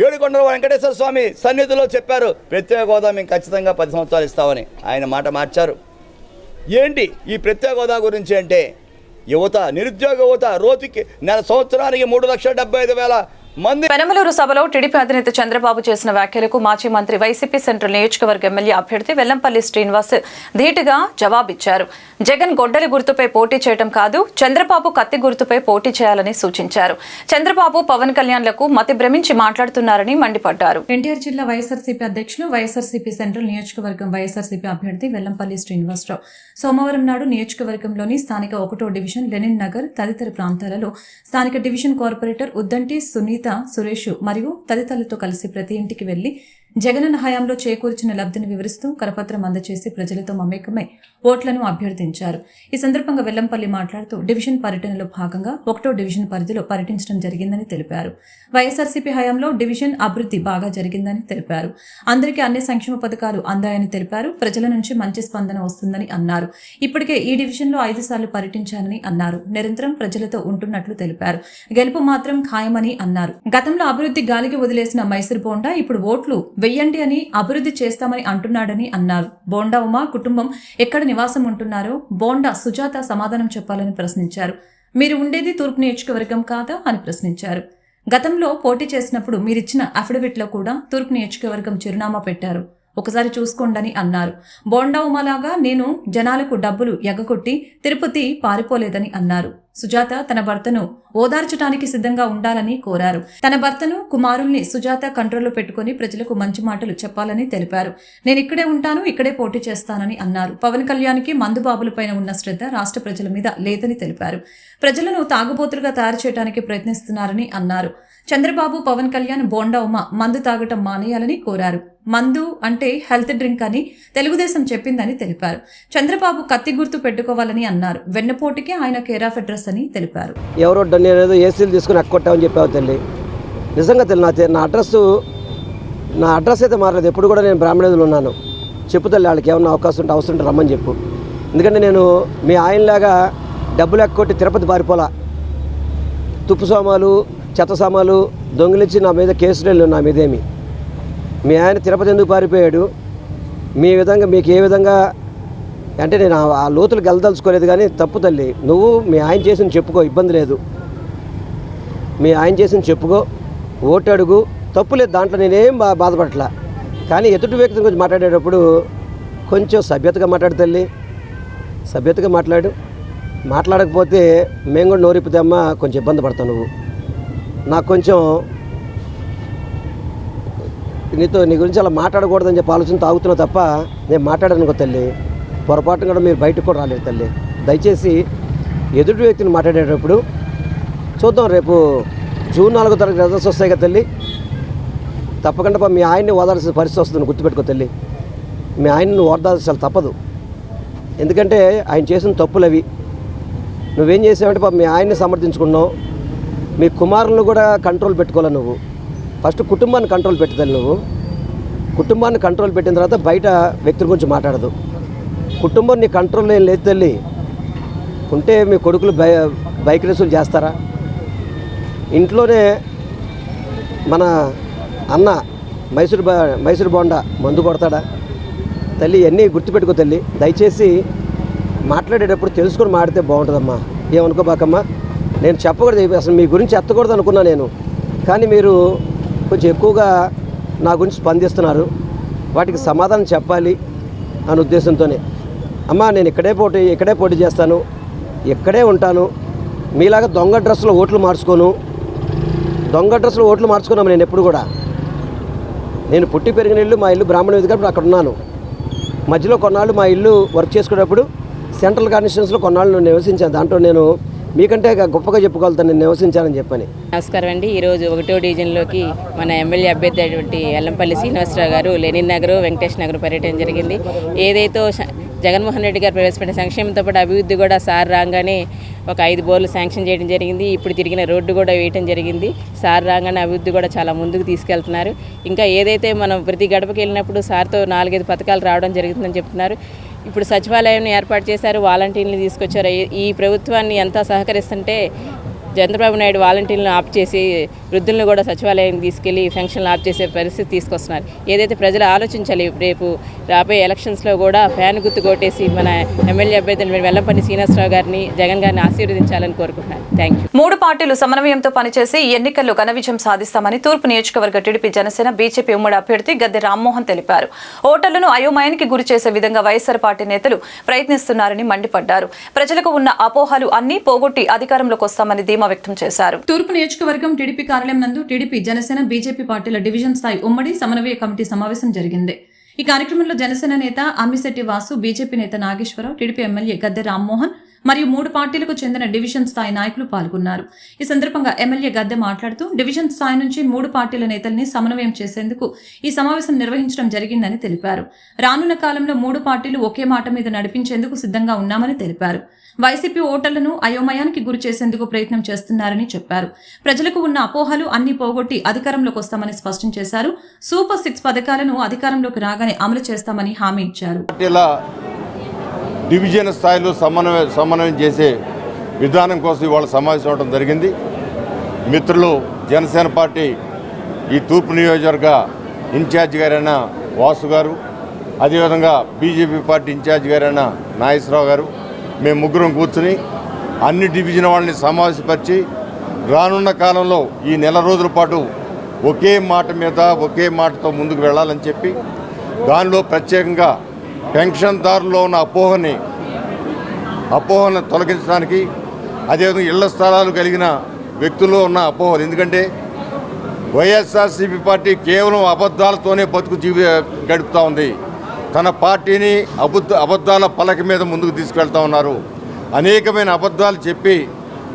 ఏడుకొండల వెంకటేశ్వర స్వామి సన్నిధిలో చెప్పారు, ప్రత్యేక హోదా మేము ఖచ్చితంగా 10 సంవత్సరాలు ఇస్తామని. ఆయన మాట మార్చారు. ఏంటి ఈ ప్రత్యేక హోదా గురించి అంటే, యువత, నిరుద్యోగ యువత రోజుకి సంవత్సరానికి 3,75,000 మంది. పెనమలూరు సభలో టీడీపీ అధినేత చంద్రబాబు చేసిన వ్యాఖ్యలకు మాజీ మంత్రి వైసీపీ సెంట్రల్ నియోజకవర్గ ఎమ్మెల్యే అభ్యర్థి వెల్లంపల్లి శ్రీనివాస్ ధీటుగా జవాబిచ్చారు. జగన్ గొడ్డలి గుర్తుపై పోటీ చేయడం కాదు, చంద్రబాబు కత్తి గుర్తుపై పోటీ చేయాలని సూచించారు. చంద్రబాబు పవన్ కళ్యాణ్లకు మతి భ్రమించి మాట్లాడుతున్నారని మండిపడ్డారు. ఎన్టీఆర్ జిల్లా వైఎస్ఆర్సీపీ అధ్యక్షులు, వైఎస్ఆర్సీపీ సెంట్రల్ నియోజకవర్గం వైఎస్ఆర్సీపీ అభ్యర్థి వెల్లంపల్లి శ్రీనివాసరావు సోమవారం నాడు నియోజకవర్గంలోని స్థానిక 1వ డివిజన్, లెనిన్ నగర్ తదితర ప్రాంతాలలో స్థానిక డివిజన్ కార్పొరేటర్ ఉద్దంటి సునీత, సురేష్ మరియు తదితరులతో కలిసి ప్రతి ఇంటికి వెళ్లి జగనన్న హయాంలో చేకూర్చిన లబ్ధిని వివరిస్తూ కరపత్రం అందజేసి ప్రజలతో మమేకమై ఓట్లను అభ్యర్థించారు. ఈ సందర్భంగా వెల్లంపల్లి మాట్లాడుతూ డివిజన్ పర్యటనలో భాగంగా 1వ డివిజన్ పరిధిలో పర్యటించడం జరిగిందని తెలిపారు. వైఎస్ఆర్సీపీ హయాంలో డివిజన్ అభివృద్ధి బాగా జరిగిందని తెలిపారు. అందరికీ అన్ని సంక్షేమ పథకాలు అందాయని తెలిపారు. ప్రజల నుంచి మంచి స్పందన వస్తుందని అన్నారు. ఇప్పటికే ఈ డివిజన్లో 5 సార్లు పర్యటించానని అన్నారు. నిరంతరం ప్రజలతో ఉంటున్నట్లు తెలిపారు. గెలుపు మాత్రం ఖాయమని అన్నారు. గతంలో అభివృద్ధి గాలికి వదిలేసిన మైసూర్ బోండా ఇప్పుడు ఓట్లు వెయ్యండి అని అభివృద్ధి చేస్తామని అంటున్నాడని అన్నారు. బోండా ఉమా కుటుంబం ఎక్కడ నివాసం ఉంటున్నారో బోండా సుజాత సమాధానం చెప్పాలని ప్రశ్నించారు. మీరు ఉండేది తూర్పు నియోజకవర్గం కాదా అని ప్రశ్నించారు. గతంలో పోటీ చేసినప్పుడు మీరిచ్చిన అఫిడవిట్లో కూడా తూర్పు నియోజకవర్గం చిరునామా పెట్టారు, ఒకసారి చూసుకోండని అన్నారు. బోండా ఉమాలాగా నేను జనాలకు డబ్బులు ఎగగొట్టి తిరుపతి పారిపోలేదని అన్నారు. సుజాత తన భర్తను ఓదార్చడానికి సిద్ధంగా ఉండాలని కోరారు. తన భర్తను కుమారుల్ని సుజాత కంట్రోల్లో పెట్టుకుని ప్రజలకు మంచి మాటలు చెప్పాలని తెలిపారు. నేను ఇక్కడే ఉంటాను, ఇక్కడే పోటీ చేస్తానని అన్నారు. పవన్ కళ్యాణ్కి మందుబాబులపైన ఉన్న శ్రద్ధ రాష్ట్ర ప్రజల మీద లేదని తెలిపారు. ప్రజలను తాగుబోతులుగా తయారు చేయడానికి ప్రయత్నిస్తున్నారని అన్నారు. చంద్రబాబు, పవన్ కళ్యాణ్, బోండా ఉమ మందు తాగటం మానేయాలని కోరారు. మందు అంటే హెల్త్ డ్రింక్ అని తెలుగుదేశం చెప్పిందని తెలిపారు. చంద్రబాబు కత్తి గుర్తు పెట్టుకోవాలని అన్నారు. వెన్నపోటుకి ఆయన కేర్ ఆఫ్ అడ్రస్ అని తెలిపారు. ఎవరో నేనేదో ఏసీలు తీసుకుని అక్కొట్టామని చెప్పావు తల్లి. నిజంగా తల్లి నా అడ్రస్ అయితే మారలేదు. ఎప్పుడు కూడా నేను బ్రాహ్మణులు ఉన్నాను. చెప్పు తల్లి, వాళ్ళకి ఏమన్నా అవకాశం ఉంటే రమ్మని చెప్పు. ఎందుకంటే నేను మీ ఆయనలాగా డబ్బులు ఎక్కొట్టి తిరుపతి పారిపోలా. తుప్పు సామాలు, చెత్త సామాలు దొంగిలించి నా మీద కేసులు వెళ్ళి నా మీదేమి. మీ ఆయన తిరుపతి ఎందుకు పారిపోయాడు, మీకు ఏ విధంగా అంటే నేను ఆ లోతులకు వెళ్ళదలుచుకోలేదు. కానీ తప్పు తల్లి, నువ్వు మీ ఆయన చేసిన చెప్పుకో, ఇబ్బంది లేదు. మీ ఆయన చేసిన చెప్పుకో, ఓటు అడుగు, తప్పు లేదు దాంట్లో, నేనేం బాధపడట్లా. కానీ ఎదుటి వ్యక్తిని గురించి మాట్లాడేటప్పుడు కొంచెం సభ్యతగా మాట్లాడు తల్లి, సభ్యతగా మాట్లాడకపోతే మేము కూడా నోరిపితేమ్మా కొంచెం ఇబ్బంది పడతావు. నువ్వు నాకు కొంచెం నీ గురించి అలా మాట్లాడకూడదని చెప్పి ఆలోచన తాగుతున్నావు తప్ప నేను మాట్లాడాను తల్లి. పొరపాటున కూడా మీరు బయటకు కూడా రాలేదు తల్లి. దయచేసి ఎదుటి వ్యక్తిని మాట్లాడేటప్పుడు చూద్దాం. రేపు జూన్ 4వ తారీఖు రిజల్ట్స్ వస్తాయి కదా తల్లి. తప్పకుండా మీ ఆయన్ని ఓదాల్సిన పరిస్థితి వస్తుంది, గుర్తుపెట్టుకో తల్లి. మీ ఆయన్ని ఓదాల్సాలి తప్పదు. ఎందుకంటే ఆయన చేసిన తప్పులు అవి. నువ్వేం చేసావంటే మీ ఆయన్ని సమర్థించుకున్నావు. మీ కుమారులను కూడా కంట్రోల్ పెట్టుకోవాలి. నువ్వు ఫస్ట్ కుటుంబాన్ని కంట్రోల్ పెట్టాలి. నువ్వు కుటుంబాన్ని కంట్రోల్ పెట్టిన తర్వాత బయట వ్యక్తుల గురించి మాట్లాడదు. కుటుంబం నీ కంట్రోల్లో ఏం లేదు తల్లి. ఉంటే మీ కొడుకులు బైక్ రేసులు చేస్తారా? ఇంట్లోనే మన అన్న మైసూర్ బోండా మందు కొడతాడా తల్లి? ఇవన్నీ గుర్తుపెట్టుకో తల్లి. దయచేసి మాట్లాడేటప్పుడు తెలుసుకొని మాడితే బాగుంటుందమ్మా. ఏమనుకోబాకమ్మా. నేను చెప్పకూడదు, అసలు మీ గురించి ఎత్తకూడదు అనుకున్నా నేను. కానీ మీరు కొంచెం ఎక్కువగా నా గురించి స్పందిస్తున్నారు. వాటికి సమాధానం చెప్పాలి అనే ఉద్దేశంతోనే అమ్మా నేను ఇక్కడే పోటీ చేస్తాను, ఇక్కడే ఉంటాను. మీలాగా దొంగ డ్రెస్సులో ఓట్లు మార్చుకున్నాము. నేను ఎప్పుడు కూడా నేను పుట్టి పెరిగిన ఇల్లు మా ఇల్లు బ్రాహ్మణ వీధి కాబట్టి అక్కడ ఉన్నాను. మధ్యలో కొన్నాళ్ళు మా ఇల్లు వర్క్ చేసుకునేటప్పుడు సెంట్రల్ కాన్స్టిట్యూన్సీలో కొన్నాళ్ళు నివసించాను. దాంట్లో నేను మీకంటే గొప్పగా చెప్పుకోగలుగుతాను నేను నివసించానని చెప్పని. నమస్కారం అండి. ఈరోజు 1వ డివిజన్లోకి మన ఎమ్మెల్యే అభ్యర్థి అయినటువంటి ఎల్లంపల్లి శ్రీనివాసరావు గారు లెనిన్ నగర్, వెంకటేష్ నగర్ పర్యటన జరిగింది. ఏదైతే జగన్మోహన్ రెడ్డి గారు ప్రవేశపెట్టిన సంక్షేమంతో పాటు అభివృద్ధి కూడా సార్ రాగానే ఒక 5 బోర్లు శాంక్షన్ చేయడం జరిగింది. ఇప్పుడు తిరిగిన రోడ్డు కూడా వేయడం జరిగింది. సార్ రాగానే అభివృద్ధి కూడా చాలా ముందుకు తీసుకెళ్తున్నారు. ఇంకా ఏదైతే మనం ప్రతి గడపకి వెళ్ళినప్పుడు సార్తో 4-5 పథకాలు రావడం జరుగుతుందని చెప్తున్నారు. ఇప్పుడు సచివాలయాన్ని ఏర్పాటు చేశారు, వాలంటీర్లు తీసుకొచ్చారు. ఈ ప్రభుత్వాన్ని ఎంత సహకరిస్తుంటే చంద్రబాబు నాయుడు వాలంటీర్లను ఆప్ చేసి వృద్ధులను కూడా సచివాలయానికి తీసుకెళ్లి ఫంక్షన్లు ఆప్ చేసే పరిస్థితి తీసుకొస్తున్నారు. ఏదైతే ప్రజలు ఆలోచించాలి, రేపు రాబోయే ఎలక్షన్స్లో కూడా ఫ్యాన్ గుర్తు కొట్టేసి మన ఎమ్మెల్యే అభ్యర్థి వెల్లంపల్లి శ్రీనివాసరావు గారిని, జగన్ గారిని ఆశీర్వదించాలని కోరుకుంటున్నాను. Thank you. 3 పార్టీలు సమన్వయంతో పనిచేసి ఎన్నికల్లో ఘన విజయం సాధిస్తామని తూర్పు నియోజకవర్గ టీడీపీ, జనసేన, బీజేపీ ఉమ్మడి అభ్యర్థి గద్దె రామ్మోహన్ తెలిపారు. ఓటర్లను అయోమయానికి గురి చేసే విధంగా వైఎస్ఆర్ పార్టీ నేతలు ప్రయత్నిస్తున్నారని మండిపడ్డారు. ప్రజలకు ఉన్న అపోహలు అన్ని పోగొట్టి అధికారంలోకి వస్తామని ధీమా వ్యక్తం చేశారు. తూర్పు నియోజకవర్గం టీడీపీ కార్యాలయం నందు టీడీపీ, జనసేన, బీజేపీ పార్టీల డివిజన్ స్థాయి ఉమ్మడి సమన్వయ కమిటీ సమావేశం జరిగింది. ఈ కార్యక్రమంలో జనసేన నేత అమ్మిశెట్టి వాసు, బీజేపీ నేత నాగేశ్వరరావు, టీడీపీ ఎమ్మెల్యే గద్దె రామ్మోహన్ మరియు 3 పార్టీలకు చెందిన డివిజన్ స్థాయి నాయకులు పాల్గొన్నారు. ఈ సందర్భంగా ఎమ్మెల్యే గద్దె మాట్లాడుతూ డివిజన్ స్థాయి నుంచి 3 పార్టీల నేతల్ని సమన్వయం చేసేందుకు ఈ సమావేశం నిర్వహించడం జరిగిందని తెలిపారు. రానున్న కాలంలో 3 పార్టీలు ఒకే మాట మీద నడిపించేందుకు సిద్ధంగా ఉన్నామని తెలిపారు. వైసీపీ ఓటర్లను అయోమయానికి గురి చేసేందుకు ప్రయత్నం చేస్తున్నారని చెప్పారు. ప్రజలకు ఉన్న అపోహలు అన్ని పోగొట్టి అధికారంలోకి వస్తామని స్పష్టం చేశారు. సూపర్ 6 పథకాలను అధికారంలోకి రాగానే అమలు చేస్తామని హామీ ఇచ్చారు. డివిజన్ స్థాయిలో సమన్వయం చేసే విధానం కోసం ఇవాళ సమావేశం అవడం జరిగింది. మిత్రులు జనసేన పార్టీ ఈ తూర్పు నియోజకవర్గ ఇన్ఛార్జ్ గారైన వాసు గారు, అదేవిధంగా బీజేపీ పార్టీ ఇన్ఛార్జ్ గారైన నాగేశ్వరరావు గారు, మేము ముగ్గురం కూర్చుని అన్ని డివిజన్ వాళ్ళని సమావేశపరిచి రానున్న కాలంలో ఈ నెల రోజుల పాటు ఒకే మాట మీద ఒకే మాటతో ముందుకు వెళ్ళాలని చెప్పి దానిలో ప్రత్యేకంగా పెన్షన్దారుల్లో ఉన్న అపోహను తొలగించడానికి, అదేవిధంగా ఇళ్ల స్థలాలు కలిగిన వ్యక్తుల్లో ఉన్న అపోహలు, ఎందుకంటే వైఎస్ఆర్సీపీ పార్టీ కేవలం అబద్ధాలతోనే బతుకు గడుపుతూ ఉంది. తన పార్టీని అబద్ధాల పలక మీద ముందుకు తీసుకెళ్తా ఉన్నారు. అనేకమైన అబద్ధాలు చెప్పి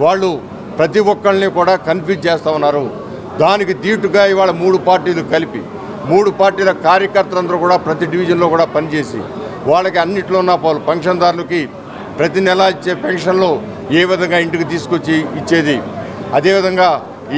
వాళ్ళు ప్రతి ఒక్కళ్ళని కూడా కన్ఫ్యూజ్ చేస్తూ ఉన్నారు. దానికి దీటుగా ఇవాళ 3 పార్టీలు కలిపి 3 పార్టీల కార్యకర్తలందరూ కూడా ప్రతి డివిజన్లో కూడా పనిచేసి వాళ్ళకి అన్నింటిలో ఉన్న పెన్షన్దారులకి ప్రతి నెల ఇచ్చే పెన్షన్లు ఏ విధంగా ఇంటికి తీసుకొచ్చి ఇచ్చేది, అదేవిధంగా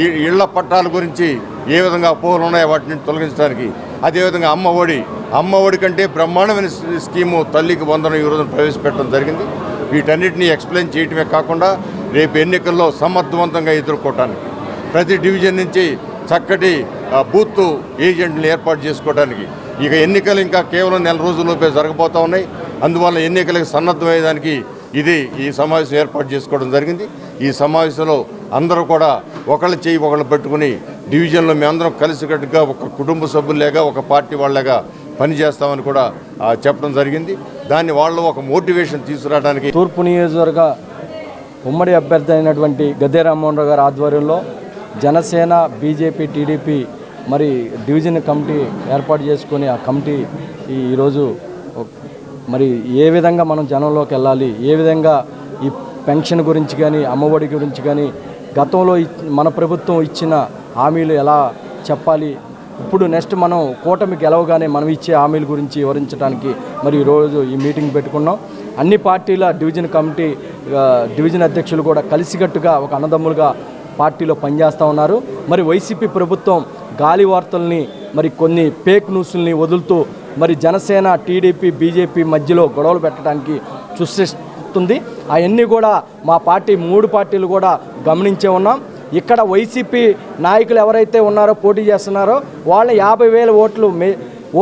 ఈ ఇళ్ల పట్టాల గురించి ఏ విధంగా అపోహలు ఉన్నాయో వాటిని తొలగించడానికి, అదేవిధంగా అమ్మ ఒడి కంటే బ్రహ్మాండమైన స్కీము తల్లికి వందనం ఈ రోజున ప్రవేశపెట్టడం జరిగింది. వీటన్నిటినీ ఎక్స్ప్లెయిన్ చేయటమే కాకుండా రేపు ఎన్నికల్లో సమర్థవంతంగా ఎదుర్కోవటానికి ప్రతి డివిజన్ నుంచి చక్కటి బూత్ ఏజెంట్ని ఏర్పాటు చేసుకోవడానికి, ఇక ఎన్నికలు ఇంకా కేవలం నెల రోజుల్లోపే జరగబోతూ ఉన్నాయి. అందువల్ల ఎన్నికలకు సన్నద్ధమయ్యేదానికి ఈ సమావేశం ఏర్పాటు చేసుకోవడం జరిగింది. ఈ సమావేశంలో అందరూ కూడా ఒకళ్ళు చేయి ఒకళ్ళు పెట్టుకుని డివిజన్లో మేమందరం కలిసికట్టుగా ఒక కుటుంబ సభ్యులేగా ఒక పార్టీ వాళ్ళగా పనిచేస్తామని కూడా చెప్పడం జరిగింది. దాన్ని వాళ్ళు ఒక మోటివేషన్ తీసుకురావడానికి తూర్పు నియోజకవర్గ ఉమ్మడి అభ్యర్థి అయినటువంటి గద్దె రామ్మోహన్ రావు గారి ఆధ్వర్యంలో జనసేన, బీజేపీ, టీడీపీ మరి డివిజన్ కమిటీ ఏర్పాటు చేసుకొని ఆ కమిటీ ఈరోజు మరి ఏ విధంగా మనం జనంలోకి వెళ్ళాలి, ఏ విధంగా ఈ పెన్షన్ గురించి కానీ అమ్మఒడి గురించి కానీ గతంలో మన ప్రభుత్వం ఇచ్చిన హామీలు ఎలా చెప్పాలి, ఇప్పుడు నెక్స్ట్ మనం కూటమి గెలవగానే మనం ఇచ్చే హామీల గురించి వివరించడానికి మరి ఈరోజు ఈ మీటింగ్ పెట్టుకున్నాం. అన్ని పార్టీల డివిజన్ కమిటీ డివిజన్ అధ్యక్షులు కూడా కలిసికట్టుగా ఒక అన్నదమ్ములుగా పార్టీలో పనిచేస్తూ ఉన్నారు. మరి వైసీపీ ప్రభుత్వం గాలి వార్తల్ని మరి కొన్ని ఫేక్ న్యూస్ని వదులుతూ మరి జనసేన, టీడీపీ, బీజేపీ మధ్యలో గొడవలు పెట్టడానికి సృష్టిస్తుంది. అవన్నీ కూడా మా పార్టీ 3 పార్టీలు కూడా గమనించే ఉన్నాం. ఇక్కడ వైసీపీ నాయకులు ఎవరైతే ఉన్నారో పోటీ చేస్తున్నారో వాళ్ళని 50,000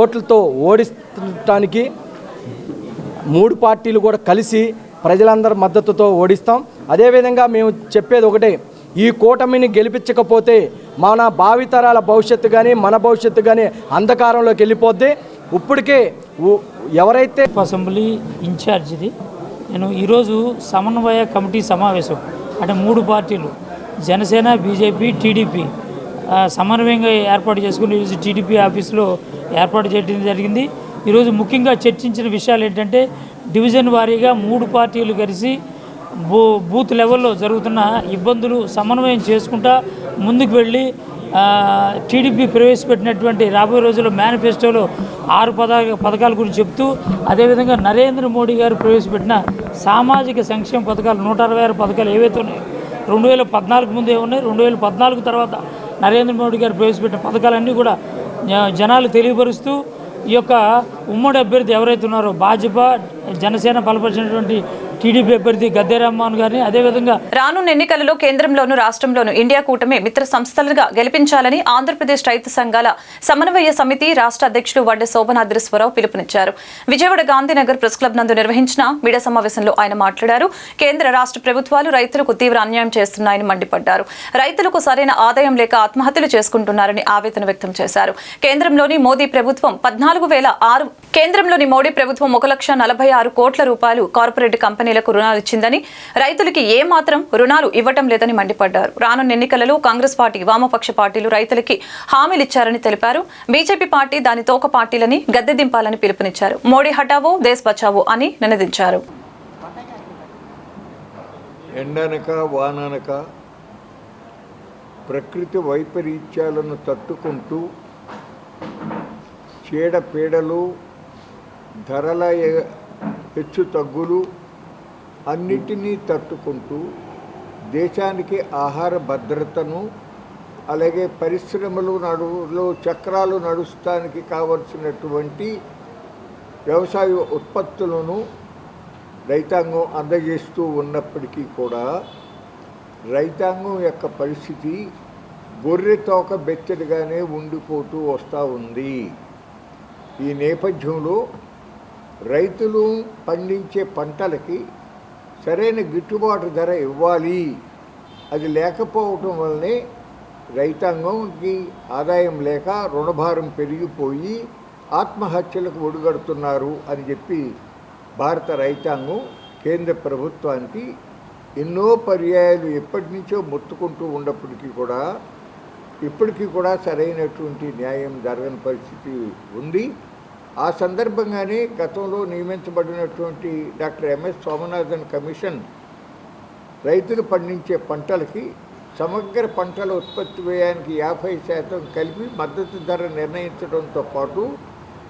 ఓట్లతో ఓడించడానికి 3 పార్టీలు కూడా కలిసి ప్రజలందరి మద్దతుతో ఓడిస్తాం. అదేవిధంగా మేము చెప్పేది ఒకటే, ఈ కూటమిని గెలిపించకపోతే మన భావితరాల భవిష్యత్తు కానీ మన భవిష్యత్తు కానీ అంధకారంలోకి వెళ్ళిపోద్ది. ఇప్పటికే ఎవరైతే అసెంబ్లీ ఇన్ఛార్జిది నేను ఈరోజు సమన్వయ కమిటీ సమావేశం అంటే 3 పార్టీలు జనసేన, బీజేపీ, టీడీపీ సమన్వయంగా ఏర్పాటు చేసుకుని ఈరోజు టీడీపీ ఆఫీసులో ఏర్పాటు చేయడం జరిగింది. ఈరోజు ముఖ్యంగా చర్చించిన విషయాలు ఏంటంటే డివిజన్ వారీగా 3 పార్టీలు కలిసి బూత్ లెవెల్లో జరుగుతున్న ఇబ్బందులు సమన్వయం చేసుకుంటా ముందుకు వెళ్ళి టీడీపీ ప్రవేశపెట్టినటువంటి రాబోయే రోజుల్లో మేనిఫెస్టోలో 6 పథకాల గురించి చెప్తూ, అదేవిధంగా నరేంద్ర మోడీ గారు ప్రవేశపెట్టిన సామాజిక సంక్షేమ పథకాలు 166 పథకాలు ఏవైతే ఉన్నాయో 2014 ముందే ఉన్నాయి, 2014 తర్వాత నరేంద్ర మోడీ గారు ప్రవేశపెట్టిన పథకాలన్నీ కూడా జనాలు తెలియపరుస్తూ ఈ యొక్క ఉమ్మడి అభ్యర్థి ఎవరైతే ఉన్నారో భాజపా, జనసేన బలపరిచినటువంటి టీడీపీ అభ్యర్థి గద్దె రామ్మోహన్ గారిని, అదేవిధంగా రానున్న ఎన్నికలలో కేంద్రంలోను రాష్ట్రంలోను ఇండియా కూటమి మిత్ర సంస్థలుగా గెలిపించాలని ఆంధ్రప్రదేశ్ రైతు సంఘాల సమన్వయ సమితి రాష్ట్ర అధ్యక్షులు వడ్డే శోభనాద్రీశ్వరరావు పిలుపునిచ్చారు. విజయవాడ గాంధీనగర్ ప్రెస్ క్లబ్ నందు నిర్వహించిన మీడియా సమావేశంలో ఆయన మాట్లాడారు. కేంద్ర రాష్ట్ర ప్రభుత్వాలు రైతులకు తీవ్ర అన్యాయం చేస్తున్నాయని మండిపడ్డారు. రైతులకు సరైన ఆదాయం లేక ఆత్మహత్యలు చేసుకుంటున్నారని ఆవేదన వ్యక్తం చేశారు. కేంద్రంలోని మోడీ ప్రభుత్వం 1,46,000 కోట్ల రూపాయలు కార్పొరేట్ కంపెనీలకు రుణాలు ఇచ్చిందని, రైతులకి ఏ మాత్రం రుణాలు ఇవ్వటం లేదని మండిపడ్డారు. రానున్న ఎన్నికలలో కాంగ్రెస్ పార్టీ, వామపక్ష పార్టీలు రైతులకి హామీలిచ్చారని తెలిపారు. బీజేపీ పార్టీ దాని తోక పార్టీలని గద్దె దింపాలని పిలుపునిచ్చారు. మోడీ హటావో దేశ్ బచావో అని నినదించారు. ఎండనక వాననక ప్రకృతి వైపరీత్యాలను తట్టుకుంటూ చీడపీడలు, ధరల హెచ్చు తగ్గులు అన్నిటినీ తట్టుకుంటూ దేశానికి ఆహార భద్రతను, అలాగే పరిశ్రమలు చక్రాలు నడుస్తానికి కావలసినటువంటి వ్యవసాయ ఉత్పత్తులను రైతాంగం అందజేస్తూ ఉన్నప్పటికీ కూడా రైతాంగం యొక్క పరిస్థితి గొర్రె తోక బెచ్చడిగానే ఉండిపోతూ వస్తూ ఉంది. ఈ నేపథ్యంలో రైతులు పండించే పంటలకి సరైన గిట్టుబాటు ధర ఇవ్వాలి. అది లేకపోవటం వల్లనే రైతాంగంకి ఆదాయం లేక రుణభారం పెరిగిపోయి ఆత్మహత్యలకు ఒడిగడుతున్నారు అని చెప్పి భారత రైతాంగం కేంద్ర ప్రభుత్వానికి ఎన్నో పర్యాయాలు ఎప్పటి నుంచో మొత్తుకుంటూ ఇప్పటికీ కూడా సరైనటువంటి న్యాయం జరగని పరిస్థితి ఉంది. ఆ సందర్భంగానే గతంలో నియమించబడినటువంటి డాక్టర్ ఎంఎస్ స్వామినాథన్ కమిషన్ రైతులు పండించే పంటలకి సమగ్ర పంటల ఉత్పత్తి వ్యయానికి 50% కలిపి మద్దతు ధర నిర్ణయించడంతో పాటు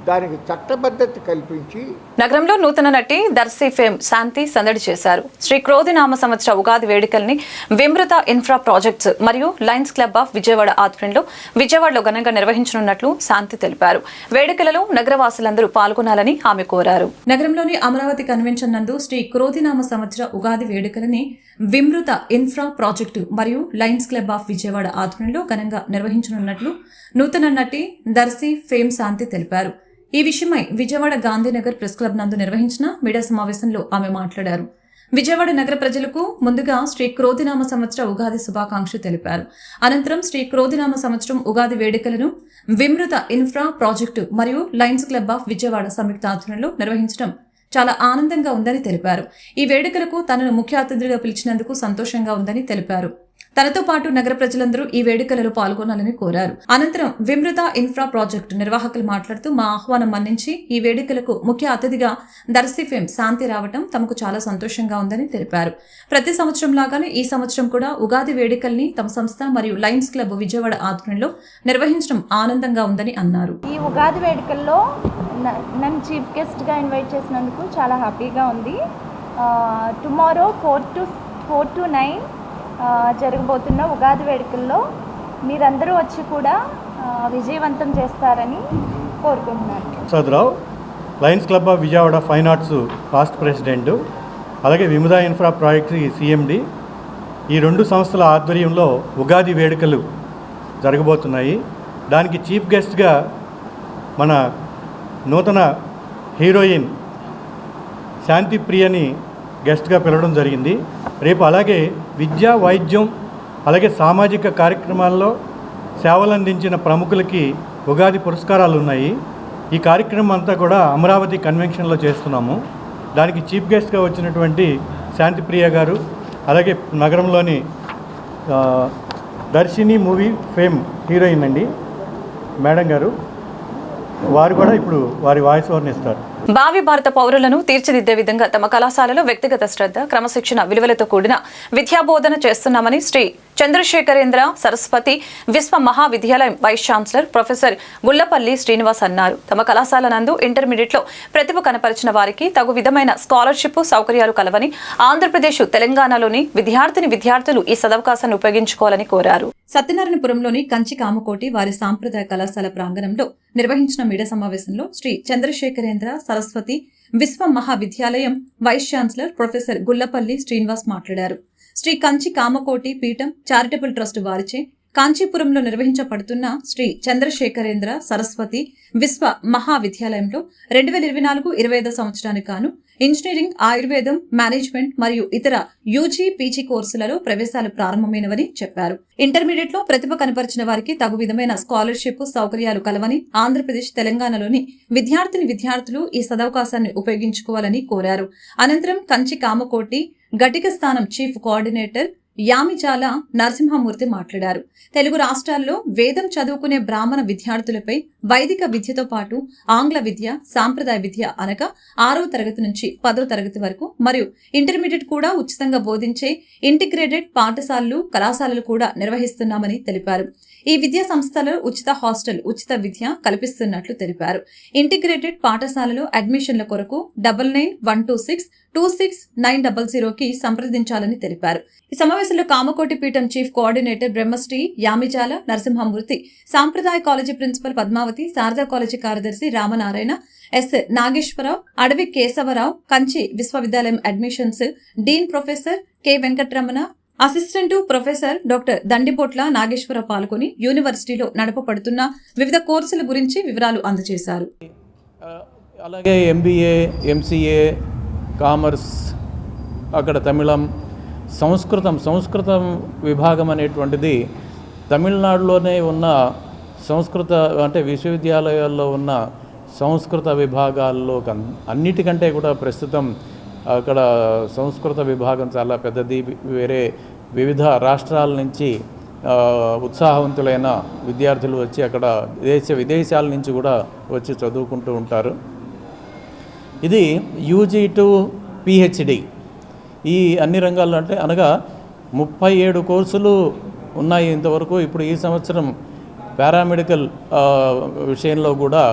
దానికి చట్టబద్ధత కల్పించి నగరంలో నూతన నటి దర్శి ఫేమ్ శాంతి సందడి చేశారు. శ్రీ క్రోధినామ సంవత్సర ఉగాది వేడుకల్ని విమృత ఇన్ఫ్రా ప్రాజెక్ట్స్ మరియు లయన్స్ క్లబ్ ఆఫ్ విజయవాడ ఆధ్వర్యంలో విజయవాడలో ఘనంగా నిర్వహించనున్నట్లు శాంతి తెలిపారు. వేడుకలలో నగరవాసులందరూ పాల్గొనాలని ఆమె కోరారు. నగరంలోని అమరావతి కన్వెన్షన్ నందు శ్రీ క్రోధినామ సంవత్సర ఉగాది వేడుకలని విమృత ఇన్ఫ్రా ప్రాజెక్టు మరియు లయన్స్ క్లబ్ ఆఫ్ విజయవాడ ఆధ్వర్యంలో ఘనంగా నిర్వహించనున్నట్లు నూతన నటి దర్శి ఫేమ్ శాంతి తెలిపారు. ఈ విషయమై విజయవాడ గాంధీనగర్ ప్రెస్ క్లబ్ నందు నిర్వహించిన మీడియా సమావేశంలో ఆమె మాట్లాడారు. విజయవాడ నగర ప్రజలకు ముందుగా శ్రీ క్రోధినామ సంవత్సర ఉగాది శుభాకాంక్షలు తెలిపారు. అనంతరం శ్రీ క్రోధినామ సంవత్సరం ఉగాది వేడుకలను విమృత ఇన్ఫ్రా ప్రాజెక్టు మరియు లయన్స్ క్లబ్ ఆఫ్ విజయవాడ సంయుక్త ఆధ్వర్యంలో నిర్వహించడం చాలా ఆనందంగా ఉందని తెలిపారు. ఈ వేడుకలకు తనను ముఖ్య అతిథిగా పిలిచినందుకు సంతోషంగా ఉందని తెలిపారు. తనతో పాటు నగర ప్రజలందరూ ఈ వేడుకలలో పాల్గొనాలని కోరారు. అనంతరం విమృత ఇన్ఫ్రా ప్రాజెక్టు నిర్వాహకులు మాట్లాడుతూ మా ఆహ్వానం మన్నించి ఈ వేడుకలకు ముఖ్య అతిథిగా దర్శి ఫేమ్ శాంతి రావటం తమకు చాలా సంతోషంగా ఉందని తెలిపారు. ప్రతి సంవత్సరం లాగానే ఈ సంవత్సరం కూడా ఉగాది వేడుకల్ని తమ సంస్థ మరియు లయన్స్ క్లబ్ విజయవాడ ఆధ్వర్యంలో నిర్వహించడం ఆనందంగా ఉందని అన్నారు. ఈ ఉగాది వేడుకల్లో నన్ను చీఫ్ గెస్ట్గా ఇన్వైట్ చేసినందుకు చాలా హ్యాపీగా ఉంది. టుమారో 4 to 9 జరగబోతున్న ఉగాది వేడుకల్లో మీరందరూ వచ్చి కూడా విజయవంతం చేస్తారని కోరుకుంటున్నాను. సదరావు Lions club of Vijayawada fine arts past president, అలాగే విముదా ఇన్ఫ్రా ప్రాజెక్ట్ సిఎండి, ఈ రెండు సంస్థల ఆధ్వర్యంలో ఉగాది వేడుకలు జరగబోతున్నాయి. దానికి చీఫ్ గెస్ట్గా మన నూతన హీరోయిన్ శాంతి ప్రియని గెస్ట్గా పిలవడం జరిగింది. రేపు అలాగే విద్య, వైద్యం, అలాగే సామాజిక కార్యక్రమాల్లో సేవలు అందించిన ప్రముఖులకి ఉగాది పురస్కారాలు ఉన్నాయి. ఈ కార్యక్రమం అంతా కూడా అమరావతి కన్వెన్షన్లో చేస్తున్నాము. దానికి చీఫ్ గెస్ట్గా వచ్చినటువంటి శాంతిప్రియ గారు, అలాగే నగరంలోని దర్శిని మూవీ ఫేమ్ హీరోయిన్ అండి మేడం గారు, వారు కూడా ఇప్పుడు వారి వాయిస్ ఓవర్ని ఇస్తారు. భావి భారత పౌరులను తీర్చిదిద్దే విధంగా తమ కళాశాలలో వ్యక్తిగత శ్రద్ధ, క్రమశిక్షణ, విలువలతో కూడిన విద్యాబోధన చేస్తున్నామని Shri Chandrasekharendra Saraswati Viswa Mahavidyalayam vice chancellor professor Gullapalli Srinivas అన్నారు. తమ కళాశాల నందు ఇంటర్మీడియట్లో ప్రతిభ కనపరిచిన వారికి తగు విధమైన స్కాలర్షిప్ సౌకర్యాలు కలవని, ఆంధ్రప్రదేశ్, తెలంగాణలోని విద్యార్థులు ఈ సదవకాశాన్ని ఉపయోగించుకోవాలని కోరారు. సత్యనారాయణపురంలోని కంచి కామకోటి వారి సాంప్రదాయ కళాశాల ప్రాంగణంలో నిర్వహించిన మీడియా సమావేశంలో Shri Chandrasekharendra Saraswati Viswa Mahavidyalayam vice chancellor professor Gullapalli Srinivas మాట్లాడారు. శ్రీ కంచి కామకోటి పీఠం చారిటబుల్ ట్రస్ట్ వారిచే కాంచీపురంలో నిర్వహించబడుతున్న శ్రీ చంద్రశేఖరేంద్ర సరస్వతి విశ్వ మహావిద్యాలయంలో 2024-25 సంవత్సరానికి గాను ఇంజనీరింగ్, ఆయుర్వేదం, మేనేజ్మెంట్ మరియు ఇతర యూజీ, పీజీ కోర్సులలో ప్రవేశాలు ప్రారంభమైనవని చెప్పారు. ఇంటర్మీడియట్ లో ప్రతిభ కనపరిచిన వారికి తగు విధమైన స్కాలర్షిప్ సౌకర్యాలు కలవని, ఆంధ్రప్రదేశ్, తెలంగాణలోని విద్యార్థులు ఈ సదవకాశాన్ని ఉపయోగించుకోవాలని కోరారు. అనంతరం కంచి కామకోటి ఘటిక స్థానం చీఫ్ కోఆర్డినేటర్ యామిజాల నరసింహమూర్తి మాట్లాడారు. తెలుగు రాష్ట్రాల్లో వేదం చదువుకునే బ్రాహ్మణ విద్యార్థులపై వైదిక విద్యతో పాటు ఆంగ్ల విద్య, సాంప్రదాయ విద్య అనగా 6వ తరగతి నుంచి 10వ తరగతి వరకు మరియు ఇంటర్మీడియట్ కూడా ఉచితంగా బోధించే ఇంటిగ్రేటెడ్ పాఠశాలలు, కళాశాలలు కూడా నిర్వహిస్తున్నామని తెలిపారు. ఈ విద్యా సంస్థలలో ఉచిత హాస్టల్, ఉచిత విద్య కల్పిస్తున్నట్లు తెలిపారు. ఇంటిగ్రేటెడ్ పాఠశాలలో అడ్మిషన్ల కొరకు 9912626900కి సంప్రదించాలని తెలిపారు. ఈ సమావేశంలో కామకోటి పీఠం చీఫ్ కోఆర్డినేటర్ బ్రహ్మశ్రీ యామిజాల నరసింహమూర్తి, సాంప్రదాయ college principal Padmavathi, Sarada college కార్యదర్శి రామనారాయణ, ఎస్ నాగేశ్వరరావు, అడవి కేశవరావు, కంచి విశ్వవిద్యాలయం admissions dean professor K Venkataramana, assistant professor doctor Dandipotla Nageswara పాల్గొని యూనివర్సిటీలో నడపబడుతున్న వివిధ కోర్సుల గురించి వివరాలు అందజేశారు. అలాగే MBA, MCA, కామర్స్, అక్కడ తమిళం, సంస్కృతం విభాగం అనేటువంటిది తమిళనాడులోనే ఉన్న సంస్కృత అంటే విశ్వవిద్యాలయాల్లో ఉన్న సంస్కృత విభాగాల్లో అన్నిటికంటే కూడా ప్రస్తుతం అక్కడ సంస్కృత విభాగం చాలా పెద్దది. వేరే వివిధ రాష్ట్రాల నుంచి ఉత్సాహవంతులైన విద్యార్థులు వచ్చి అక్కడ విదేశాల నుంచి కూడా వచ్చి చదువుకుంటూ ఉంటారు. ఇది UG to PhD ఈ అన్ని రంగాల్లో అంటే అనగా 37 కోర్సులు ఉన్నాయి ఇంతవరకు. ఇప్పుడు ఈ సంవత్సరం పారామెడికల్ విషయంలో కూడా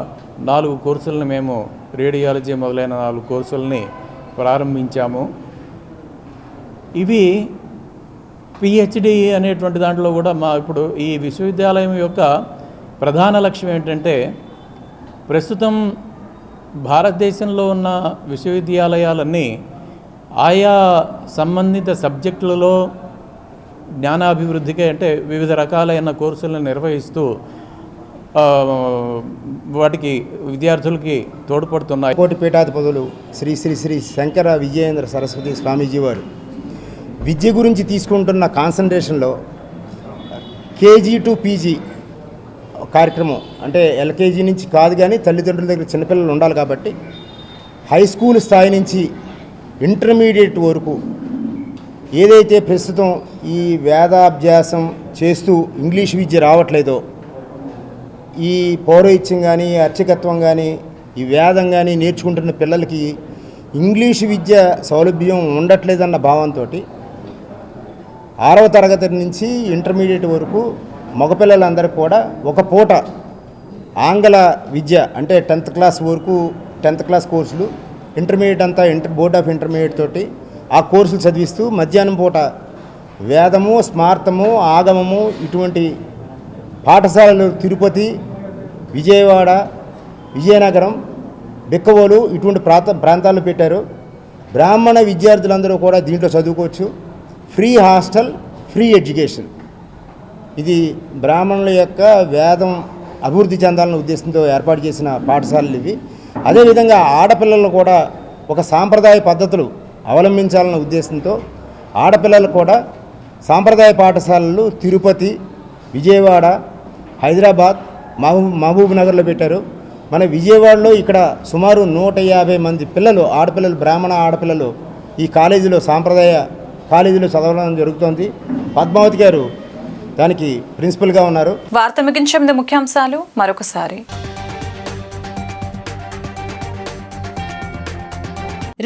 4 కోర్సులను మేము రేడియాలజీ మొదలైన 4 కోర్సులని ప్రారంభించాము. ఇవి PhD అనేటువంటి దాంట్లో కూడా ఇప్పుడు ఈ విశ్వవిద్యాలయం యొక్క ప్రధాన లక్ష్యం ఏంటంటే ప్రస్తుతం భారతదేశంలో ఉన్న విశ్వవిద్యాలయాలన్నీ ఆయా సంబంధిత సబ్జెక్టులలో జ్ఞానాభివృద్ధికి అంటే వివిధ రకాలైన కోర్సులను నిర్వహిస్తూ వాటికి విద్యార్థులకి తోడ్పడుతున్నాయి. కోటి పీఠాధిపతులు శ్రీ శ్రీ శ్రీ శంకర విజయేంద్ర సరస్వతి స్వామీజీ వారు విద్య గురించి తీసుకుంటున్న కాన్సన్ట్రేషన్లో KG to PG కార్యక్రమం అంటే LKG నుంచి కాదు, కానీ తల్లిదండ్రుల దగ్గర చిన్నపిల్లలు ఉండాలి కాబట్టి హై స్కూల్ స్థాయి నుంచి ఇంటర్మీడియట్ వరకు ఏదైతే ప్రస్తుతం ఈ వేదాభ్యాసం చేస్తూ ఇంగ్లీష్ విద్య రావట్లేదో, ఈ పౌరోహిత్యం కానీ అర్చకత్వం కానీ ఈ వేదం కానీ నేర్చుకుంటున్న పిల్లలకి ఇంగ్లీష్ విద్య సౌలభ్యం ఉండట్లేదన్న భావంతో 6వ తరగతి నుంచి ఇంటర్మీడియట్ వరకు మగపిల్లలందరూ కూడా ఒక పూట ఆంగ్ల విద్య అంటే 10th క్లాస్ వరకు 10th క్లాస్ కోర్సులు, ఇంటర్మీడియట్ అంతా బోర్డ్ ఆఫ్ ఇంటర్మీడియట్ తోటి ఆ కోర్సులు చదివిస్తూ మధ్యాహ్నం పూట వేదము, స్మార్తము, ఆగమము ఇటువంటి పాఠశాలలు తిరుపతి, విజయవాడ, విజయనగరం, బిక్కవోలు ఇటువంటి ప్రాంతాల్లో పెట్టారు. బ్రాహ్మణ విద్యార్థులందరూ కూడా దీంట్లో చదువుకోవచ్చు. Free hostel, free education. ఇది బ్రాహ్మణుల యొక్క వేదం అభివృద్ధి చెందాలనే ఉద్దేశంతో ఏర్పాటు చేసిన పాఠశాలలు ఇవి. అదేవిధంగా ఆడపిల్లలు కూడా ఒక సాంప్రదాయ పద్ధతులు అవలంబించాలన్న ఉద్దేశంతో ఆడపిల్లలు కూడా సాంప్రదాయ పాఠశాలలు తిరుపతి, విజయవాడ, హైదరాబాద్, మహబూబ్ నగర్లో పెట్టారు. మన విజయవాడలో ఇక్కడ సుమారు 150 మంది పిల్లలు, ఆడపిల్లలు, బ్రాహ్మణ ఆడపిల్లలు ఈ కాలేజీలో సాంప్రదాయ కాలేజీలో చదవడం జరుగుతోంది. పద్మావతి గారు దానికి ప్రిన్సిపల్గా ఉన్నారు. వార్త ముగించే ముందు ముఖ్యాంశాలు మరొకసారి.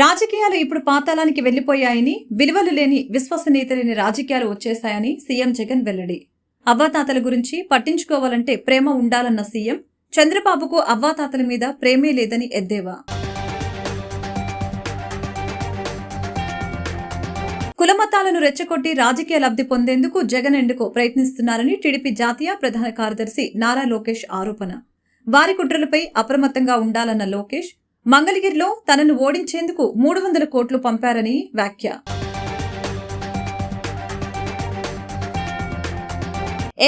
రాజకీయాలు ఇప్పుడు పాతాళానికి వెళ్లిపోయాయని, విలువలు లేని, విశ్వసనీయత లేని రాజకీయాలు వచ్చేశాయని సీఎం జగన్ వెల్లడి. అవ్వాతాతల గురించి పట్టించుకోవాలంటే ప్రేమ ఉండాలన్న సీఎం, చంద్రబాబుకు అవ్వాతాతల మీద ప్రేమే లేదని ఎద్దేవా. కులమతాలను రెచ్చగొట్టి రాజకీయ లబ్ధి పొందేందుకు జగన్ ఎందుకు ప్రయత్నిస్తున్నారని టీడీపీ జాతీయ ప్రధాన కార్యదర్శి నారా లోకేష్ ఆరోపణ. వారి కుట్రలపై అప్రమత్తంగా ఉండాలన్న లోకేష్, మంగళగిరిలో తనను ఓడించేందుకు 300 కోట్లు పంపారని వ్యాఖ్య.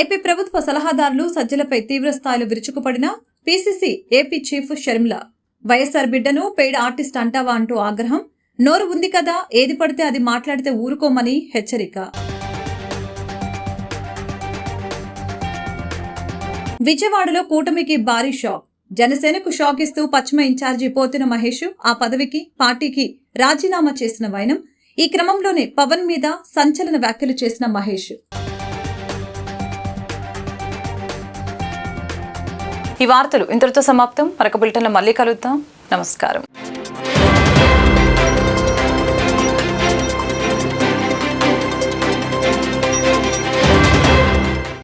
ఏపీ ప్రభుత్వ సలహాదారులు సజ్జలపై తీవ్రస్థాయిలో విరుచుకుపడిన PCC AP chief Sharmila, YSR బిడ్డను పెయిడ్ ఆర్టిస్ట్ అంటావా అంటూ ఆగ్రహం. నోరు ఉంది కదా, ఏది పడితే అది మాట్లాడితే ఊరుకోమని హెచ్చరిక. విజయవాడలో కూటమికి భారీ షాక్. జనసేనకు షాక్ ఇస్తూ పశ్చిమ ఇన్ఛార్జి పోతిన మహేష్ ఆ పదవికి, పార్టీకి రాజీనామా చేసిన వైనం. ఈ క్రమంలోనే పవన్ మీద సంచలన వ్యాఖ్యలు చేసిన మహేష్. ఈ వార్తలు ఇంతటితో సమాప్తం. మరొక బులెటిన్లో మళ్ళీ కలుద్దాం. నమస్కారం.